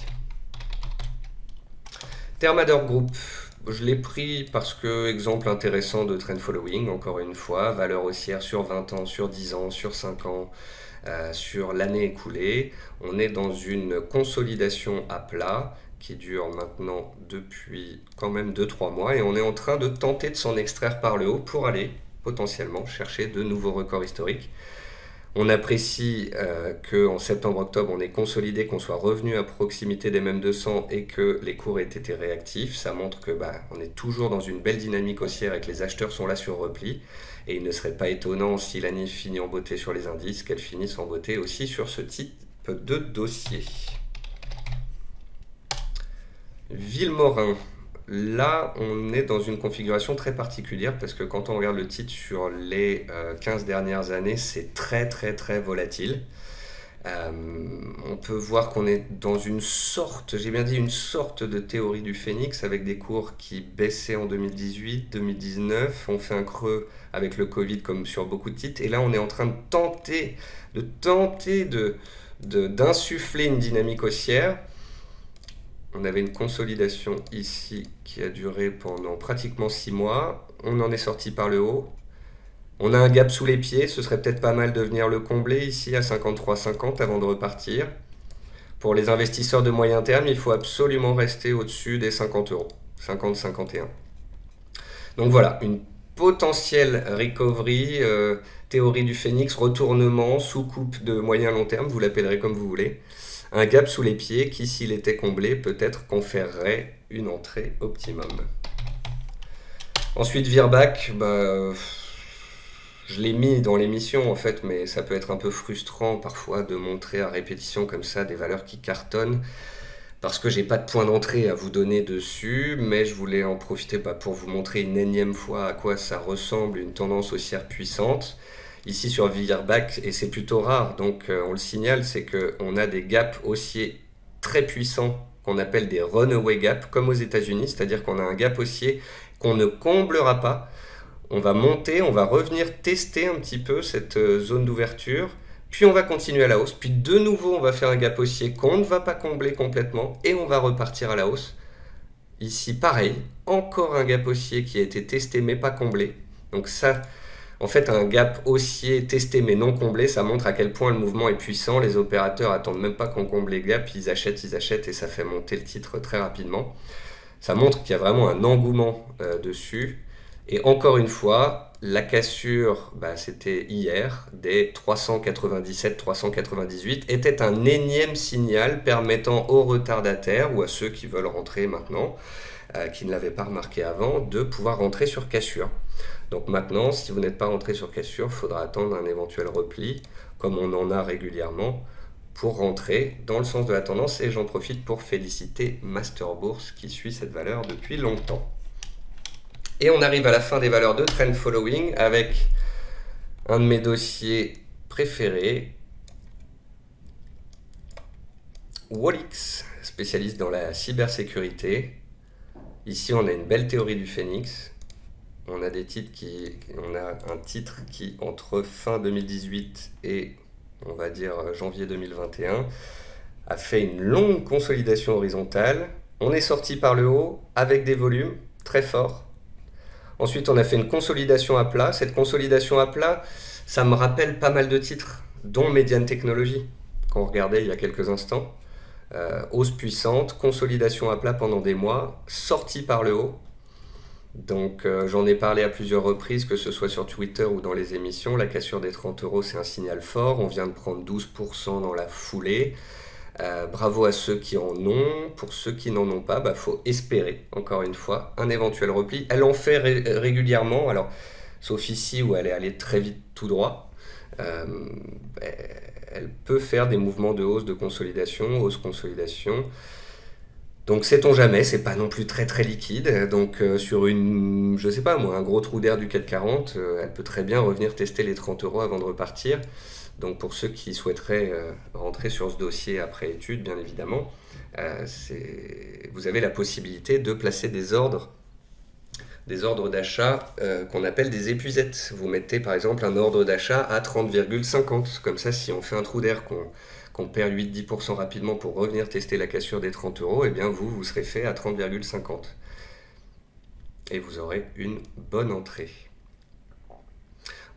Thermador Group, je l'ai pris parce que exemple intéressant de trend following, encore une fois, valeur haussière sur 20 ans, sur 10 ans, sur 5 ans, sur l'année écoulée. On est dans une consolidation à plat qui dure maintenant depuis quand même 2-3 mois et on est en train de tenter de s'en extraire par le haut pour aller potentiellement chercher de nouveaux records historiques. On apprécie qu'en septembre-octobre, on ait consolidé, qu'on soit revenu à proximité des mêmes 200 et que les cours aient été réactifs. Ça montre que on est toujours dans une belle dynamique haussière et que les acheteurs sont là sur repli. Et il ne serait pas étonnant si l'année finit en beauté sur les indices, qu'elle finisse en beauté aussi sur ce type de dossier. Villemorin. Là, on est dans une configuration très particulière parce que quand on regarde le titre sur les 15 dernières années, c'est très très très volatile. On peut voir qu'on est dans une sorte, j'ai bien dit une sorte de théorie du phénix avec des cours qui baissaient en 2018, 2019. On fait un creux avec le Covid comme sur beaucoup de titres. Et là, on est en train de tenter d'insuffler une dynamique haussière. On avait une consolidation ici qui a duré pendant pratiquement 6 mois. On en est sorti par le haut. On a un gap sous les pieds. Ce serait peut-être pas mal de venir le combler ici à 53,50 avant de repartir. Pour les investisseurs de moyen terme, il faut absolument rester au-dessus des 50 euros. 50-51. Donc voilà, une potentielle recovery, théorie du phénix, retournement, sous-coupe de moyen-long terme, vous l'appellerez comme vous voulez. Un gap sous les pieds qui, s'il était comblé, peut-être conférerait une entrée optimum. Ensuite, Virbac, je l'ai mis dans l'émission en fait, mais ça peut être un peu frustrant parfois de montrer à répétition comme ça des valeurs qui cartonnent, parce que j'ai pas de point d'entrée à vous donner dessus, mais je voulais en profiter pour vous montrer une énième fois à quoi ça ressemble une tendance haussière puissante. Ici sur Virbac, et c'est plutôt rare, donc on le signale, c'est qu'on a des gaps haussiers très puissants qu'on appelle des runaway gaps, comme aux États-Unis, c'est-à-dire qu'on a un gap haussier qu'on ne comblera pas. On va monter, on va revenir tester un petit peu cette zone d'ouverture, puis on va continuer à la hausse, puis de nouveau on va faire un gap haussier qu'on ne va pas combler complètement, et on va repartir à la hausse. Ici pareil, encore un gap haussier qui a été testé mais pas comblé, donc ça... En fait, un gap haussier testé mais non comblé, ça montre à quel point le mouvement est puissant. Les opérateurs attendent même pas qu'on comble les gaps, ils achètent et ça fait monter le titre très rapidement. Ça montre qu'il y a vraiment un engouement dessus. Et encore une fois, La cassure, c'était hier, des 397-398, était un énième signal permettant aux retardataires ou à ceux qui veulent rentrer maintenant, qui ne l'avaient pas remarqué avant, de pouvoir rentrer sur cassure. Donc maintenant, si vous n'êtes pas rentré sur cassure, il faudra attendre un éventuel repli, comme on en a régulièrement, pour rentrer dans le sens de la tendance. Et j'en profite pour féliciter Master Bourse qui suit cette valeur depuis longtemps. Et on arrive à la fin des valeurs de trend following avec un de mes dossiers préférés, Wallix, spécialiste dans la cybersécurité. Ici, on a une belle théorie du phénix. On a un titre qui, entre fin 2018 et, on va dire, janvier 2021, a fait une longue consolidation horizontale. On est sorti par le haut avec des volumes très forts. Ensuite, on a fait une consolidation à plat. Cette consolidation à plat, ça me rappelle pas mal de titres, dont Median Technology, qu'on regardait il y a quelques instants. Hausse puissante, consolidation à plat pendant des mois, sortie par le haut. Donc j'en ai parlé à plusieurs reprises, que ce soit sur Twitter ou dans les émissions. La cassure des 30 €, c'est un signal fort. On vient de prendre 12% dans la foulée. Bravo à ceux qui en ont. Pour ceux qui n'en ont pas, faut espérer, encore une fois, un éventuel repli. Elle en fait régulièrement, alors, sauf ici où elle est allée très vite tout droit. Elle peut faire des mouvements de hausse, de consolidation, hausse-consolidation. Donc sait-on jamais, c'est pas non plus très très liquide. Donc sur je sais pas moi, un gros trou d'air du CAC 40, elle peut très bien revenir tester les 30 € avant de repartir. Donc pour ceux qui souhaiteraient rentrer sur ce dossier après étude, bien évidemment, vous avez la possibilité de placer des ordres d'achat qu'on appelle des épuisettes. Vous mettez par exemple un ordre d'achat à 30,50. Comme ça, si on fait un trou d'air qu'on perd 8-10% rapidement pour revenir tester la cassure des 30 €, eh bien vous serez fait à 30,50. Et vous aurez une bonne entrée.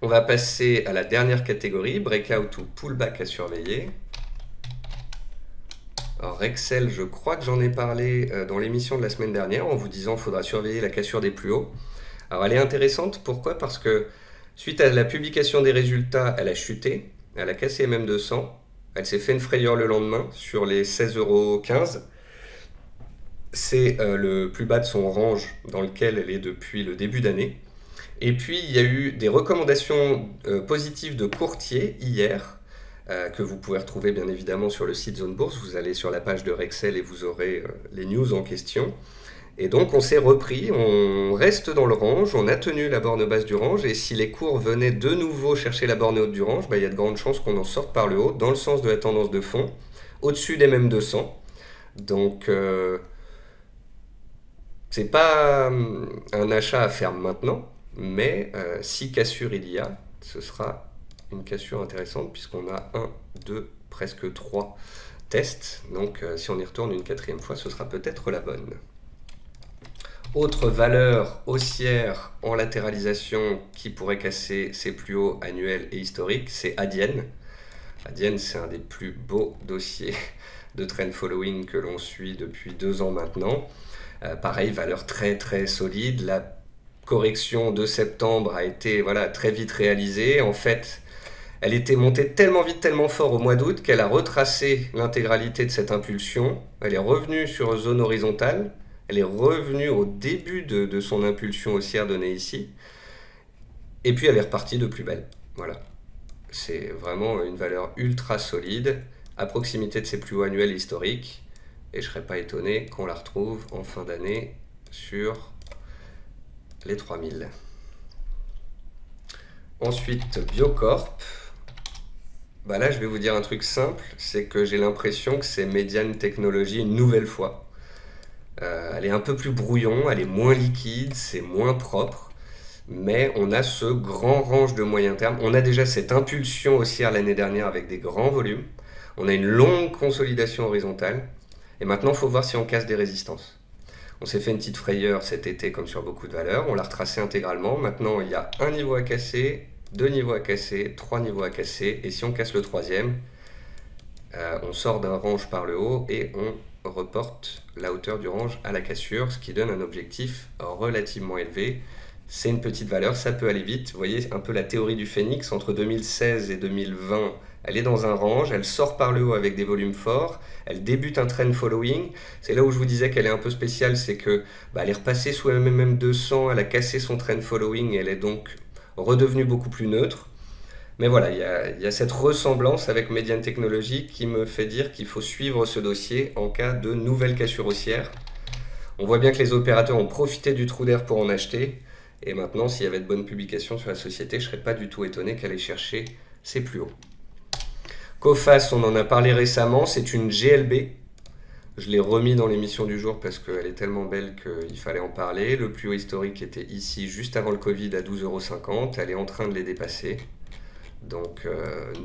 On va passer à la dernière catégorie, breakout ou pullback à surveiller. Alors Rexel, je crois que j'en ai parlé dans l'émission de la semaine dernière en vous disant qu'il faudra surveiller la cassure des plus hauts. Alors elle est intéressante, pourquoi? Parce que suite à la publication des résultats, elle a chuté, elle a cassé MM200, elle s'est fait une frayeur le lendemain sur les 16,15 €. C'est le plus bas de son range dans lequel elle est depuis le début d'année. Et puis, il y a eu des recommandations positives de courtiers hier, que vous pouvez retrouver bien évidemment sur le site Zone Bourse. Vous allez sur la page de Rexel et vous aurez les news en question. Et donc, on s'est repris, on reste dans le range, on a tenu la borne basse du range. Et si les cours venaient de nouveau chercher la borne haute du range, il y a de grandes chances qu'on en sorte par le haut, dans le sens de la tendance de fond, au-dessus des mêmes 200. Donc, c'est pas un achat à faire maintenant. Mais si cassure il y a, ce sera une cassure intéressante puisqu'on a 1, 2, presque 3 tests. Donc si on y retourne une quatrième fois, ce sera peut-être la bonne. Autre valeur haussière en latéralisation qui pourrait casser ses plus hauts annuels et historiques, c'est Adyen. Adyen, c'est un des plus beaux dossiers de trend following que l'on suit depuis 2 ans maintenant. Pareil, valeur très très solide. La correction de septembre a été très vite réalisée. En fait, elle était montée tellement vite, tellement fort au mois d'août qu'elle a retracé l'intégralité de cette impulsion. Elle est revenue sur zone horizontale. Elle est revenue au début de son impulsion haussière donnée ici. Et puis elle est repartie de plus belle. Voilà. C'est vraiment une valeur ultra solide, à proximité de ses plus hauts annuels historiques. Et je ne serais pas étonné qu'on la retrouve en fin d'année sur les 3000. Ensuite, Biocorp. Là, je vais vous dire un truc simple, c'est que j'ai l'impression que c'est Median Technology une nouvelle fois. Elle est un peu plus brouillon, elle est moins liquide, c'est moins propre, mais on a ce grand range de moyen terme. On a déjà cette impulsion haussière l'année dernière avec des grands volumes. On a une longue consolidation horizontale, et maintenant, il faut voir si on casse des résistances. On s'est fait une petite frayeur cet été comme sur beaucoup de valeurs, on l'a retracé intégralement. Maintenant, il y a un niveau à casser, 2 niveaux à casser, 3 niveaux à casser. Et si on casse le troisième, on sort d'un range par le haut et on reporte la hauteur du range à la cassure, ce qui donne un objectif relativement élevé. c'est une petite valeur, ça peut aller vite. Vous voyez un peu la théorie du phénix, entre 2016 et 2020, elle est dans un range, elle sort par le haut avec des volumes forts, elle débute un trend following. C'est là où je vous disais qu'elle est un peu spéciale, c'est que elle est repassée sous MMM 200, elle a cassé son trend following, et elle est donc redevenue beaucoup plus neutre. Mais voilà, il y a cette ressemblance avec Median Technologies qui me fait dire qu'il faut suivre ce dossier en cas de nouvelle cassure haussière. On voit bien que les opérateurs ont profité du trou d'air pour en acheter. Et maintenant, s'il y avait de bonnes publications sur la société, je ne serais pas du tout étonné qu'elle ait cherché ses plus hauts. Coface, on en a parlé récemment, c'est une GLB. Je l'ai remis dans l'émission du jour parce qu'elle est tellement belle qu'il fallait en parler. Le plus haut historique était ici, juste avant le Covid, à 12,50 €. Elle est en train de les dépasser. Donc,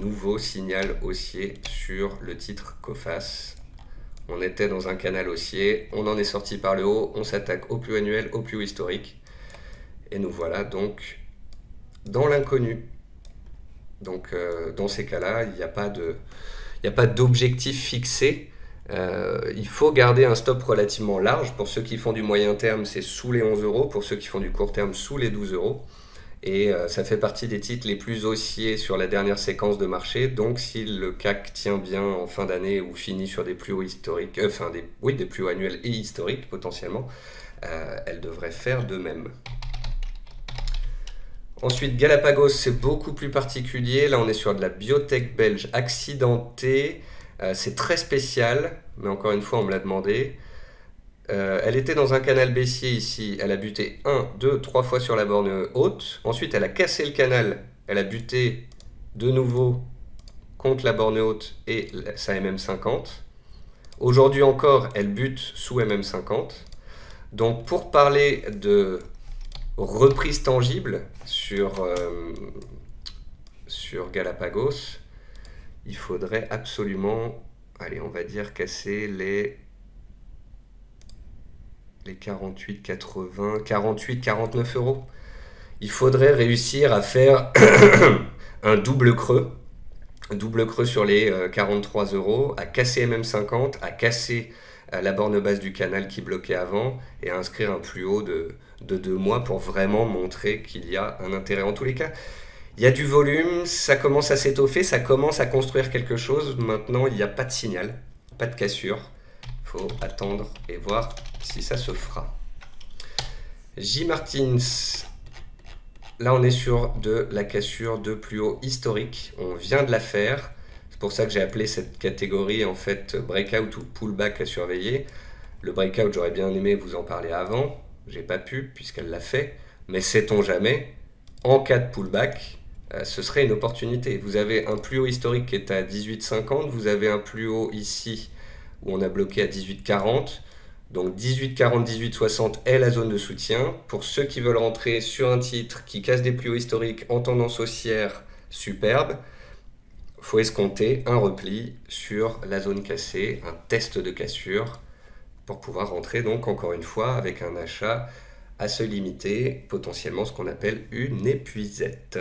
nouveau signal haussier sur le titre Coface. On était dans un canal haussier, on en est sorti par le haut, on s'attaque au plus annuel, au plus haut historique. Et nous voilà donc dans l'inconnu. Donc, dans ces cas-là, il n'y a pas d'objectif fixé. Il faut garder un stop relativement large. Pour ceux qui font du moyen terme, c'est sous les 11 €. Pour ceux qui font du court terme, sous les 12 €. Et ça fait partie des titres les plus haussiers sur la dernière séquence de marché. Donc si le CAC tient bien en fin d'année ou finit sur des plus hauts historiques, des plus hauts annuels et historiques potentiellement, elle devrait faire de même. Ensuite, Galapagos, c'est beaucoup plus particulier. Là, on est sur de la biotech belge accidentée. C'est très spécial, mais encore une fois, on me l'a demandé. Elle était dans un canal baissier ici, elle a buté 1, 2, 3 fois sur la borne haute. Ensuite, elle a cassé le canal, elle a buté de nouveau contre la borne haute et sa MM50. Aujourd'hui encore, elle bute sous MM50. Donc, pour parler de reprise tangible sur Galapagos, il faudrait absolument, allez, on va dire casser les 48, 80, 48, 49 €. Il faudrait réussir à faire un double creux sur les 43 €, à casser MM50, à casser la borne basse du canal qui bloquait avant et à inscrire un plus haut de 2 mois pour vraiment montrer qu'il y a un intérêt. En tous les cas, il y a du volume, ça commence à s'étoffer, ça commence à construire quelque chose. Maintenant, il n'y a pas de signal, pas de cassure. Il faut attendre et voir si ça se fera. J. Martins, là on est sur de la cassure de plus haut historique, on vient de la faire, c'est pour ça que j'ai appelé cette catégorie en fait breakout ou pullback à surveiller. Le breakout, j'aurais bien aimé vous en parler avant, j'ai pas pu puisqu'elle l'a fait, mais sait-on jamais, en cas de pullback, ce serait une opportunité. Vous avez un plus haut historique qui est à 18,50, vous avez un plus haut ici où on a bloqué à 18,40. Donc 18,40, 18,60 est la zone de soutien. Pour ceux qui veulent rentrer sur un titre qui casse des plus hauts historiques en tendance haussière superbe, il faut escompter un repli sur la zone cassée, un test de cassure, pour pouvoir rentrer donc encore une fois avec un achat à se limiter, potentiellement ce qu'on appelle une épuisette.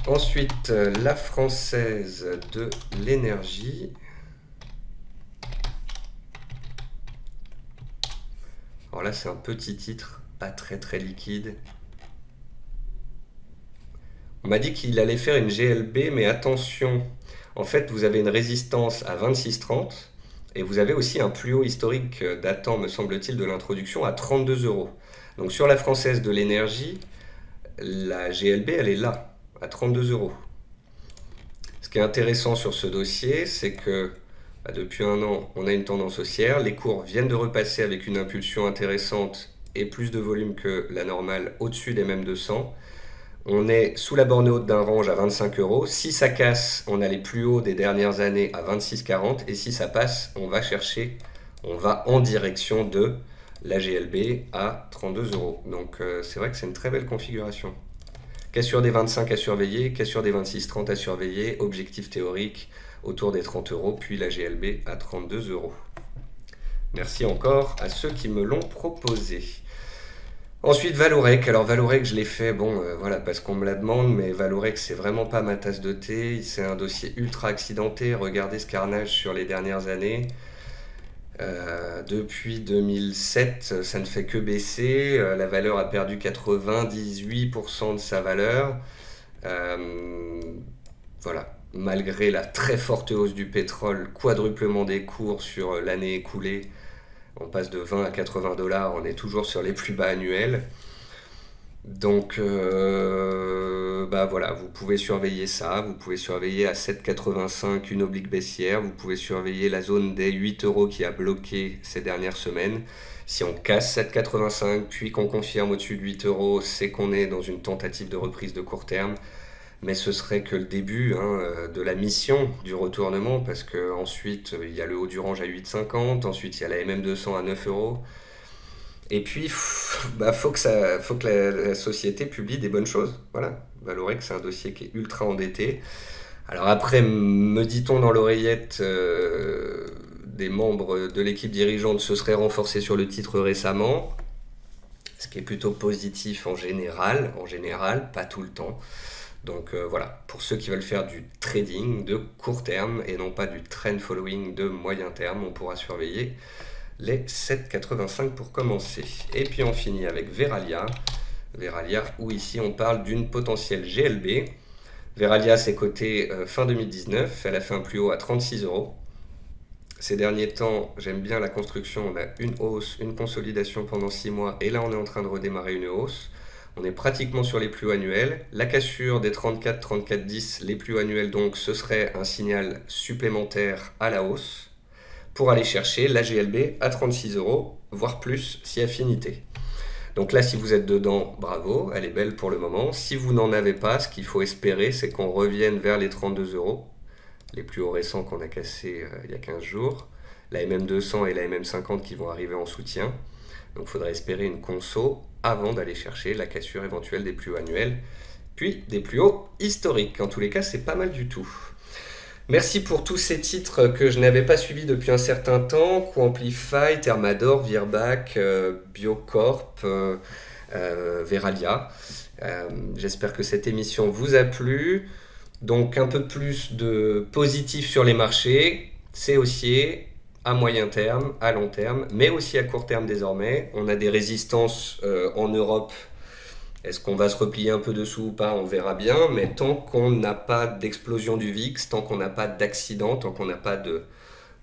Ensuite, la Française de l'énergie. Alors là, c'est un petit titre, pas très très liquide. On m'a dit qu'il allait faire une GLB, mais attention, en fait, vous avez une résistance à 26,30 et vous avez aussi un plus haut historique datant, me semble-t-il, de l'introduction à 32 €. Donc sur la Française de l'énergie, la GLB, elle est là, à 32 €. Ce qui est intéressant sur ce dossier, c'est que depuis un an, on a une tendance haussière. Les cours viennent de repasser avec une impulsion intéressante et plus de volume que la normale au-dessus des mêmes 200. On est sous la borne haute d'un range à 25 €. Si ça casse, on a les plus hauts des dernières années à 26,40. Et si ça passe, on va en direction de la GLB à 32 €. Donc c'est vrai que c'est une très belle configuration. Cassure des 25 à surveiller, cassure des 26,30 à surveiller, objectif théorique autour des 30 €, puis la GLB à 32 €. Merci encore à ceux qui me l'ont proposé. Ensuite, Valorec. Alors Valorec, je l'ai fait, voilà, parce qu'on me la demande, mais Valorec, c'est vraiment pas ma tasse de thé. C'est un dossier ultra accidenté. Regardez ce carnage sur les dernières années. Depuis 2007, ça ne fait que baisser. La valeur a perdu 98% de sa valeur. Euh, voilà. Malgré la très forte hausse du pétrole, quadruplement des cours sur l'année écoulée, on passe de 20 à 80 dollars, on est toujours sur les plus bas annuels. Donc, bah voilà, vous pouvez surveiller ça, vous pouvez surveiller à 7,85 une oblique baissière, vous pouvez surveiller la zone des 8 euros qui a bloqué ces dernières semaines. Si on casse 7,85 puis qu'on confirme au-dessus de 8 euros, c'est qu'on est dans une tentative de reprise de court terme. Mais ce serait que le début de la mission du retournement, parce que ensuite il y a le haut du range à 8,50, ensuite il y a la MM200 à 9 euros. Et puis, bah, faut que la société publie des bonnes choses. Voilà. Valorex, c'est un dossier qui est ultra endetté. Alors après, me dit-on dans l'oreillette, des membres de l'équipe dirigeante se seraient renforcés sur le titre récemment, ce qui est plutôt positif en général, pas tout le temps. Donc voilà, pour ceux qui veulent faire du trading de court terme et non pas du trend following de moyen terme, on pourra surveiller les 7,85 pour commencer. Et puis on finit avec Verallia. Verallia, où ici on parle d'une potentielle GLB. Verallia s'est coté fin 2019, elle a fait un plus haut à 36 euros. Ces derniers temps, j'aime bien la construction, on a une hausse, une consolidation pendant 6 mois, et là on est en train de redémarrer une hausse. On est pratiquement sur les plus hauts annuels. La cassure des 34, 34, 10, les plus hauts annuels donc, ce serait un signal supplémentaire à la hausse pour aller chercher la GLB à 36 euros, voire plus si affinité. Donc là, si vous êtes dedans, bravo, elle est belle pour le moment. Si vous n'en avez pas, ce qu'il faut espérer, c'est qu'on revienne vers les 32 euros, les plus hauts récents qu'on a cassés il y a 15 jours. La MM200 et la MM50 qui vont arriver en soutien. Donc il faudrait espérer une conso avant d'aller chercher la cassure éventuelle des plus hauts annuels, puis des plus hauts historiques. En tous les cas, c'est pas mal du tout. Merci pour tous ces titres que je n'avais pas suivis depuis un certain temps. Quamplify, Thermador, Virbac, Biocorp, Verallia. J'espère que cette émission vous a plu. Donc un peu plus de positif sur les marchés. C'est haussier à moyen terme, à long terme, mais aussi à court terme désormais. On a des résistances en Europe. Est-ce qu'on va se replier un peu dessous ou pas? On verra bien. Mais tant qu'on n'a pas d'explosion du VIX, tant qu'on n'a pas d'accident, tant qu'on n'a pas de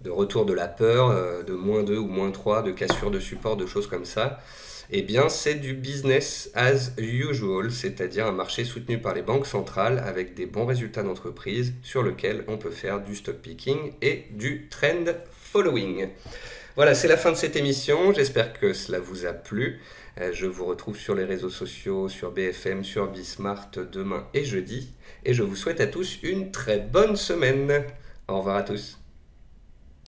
retour de la peur, de -2 ou -3, de cassure de support, de choses comme ça, eh bien c'est du business as usual, c'est-à-dire un marché soutenu par les banques centrales avec des bons résultats d'entreprise sur lequel on peut faire du stock picking et du trend following. Voilà, c'est la fin de cette émission. J'espère que cela vous a plu. Je vous retrouve sur les réseaux sociaux, sur BFM, sur Bismart demain et jeudi. Et je vous souhaite à tous une très bonne semaine. Au revoir à tous.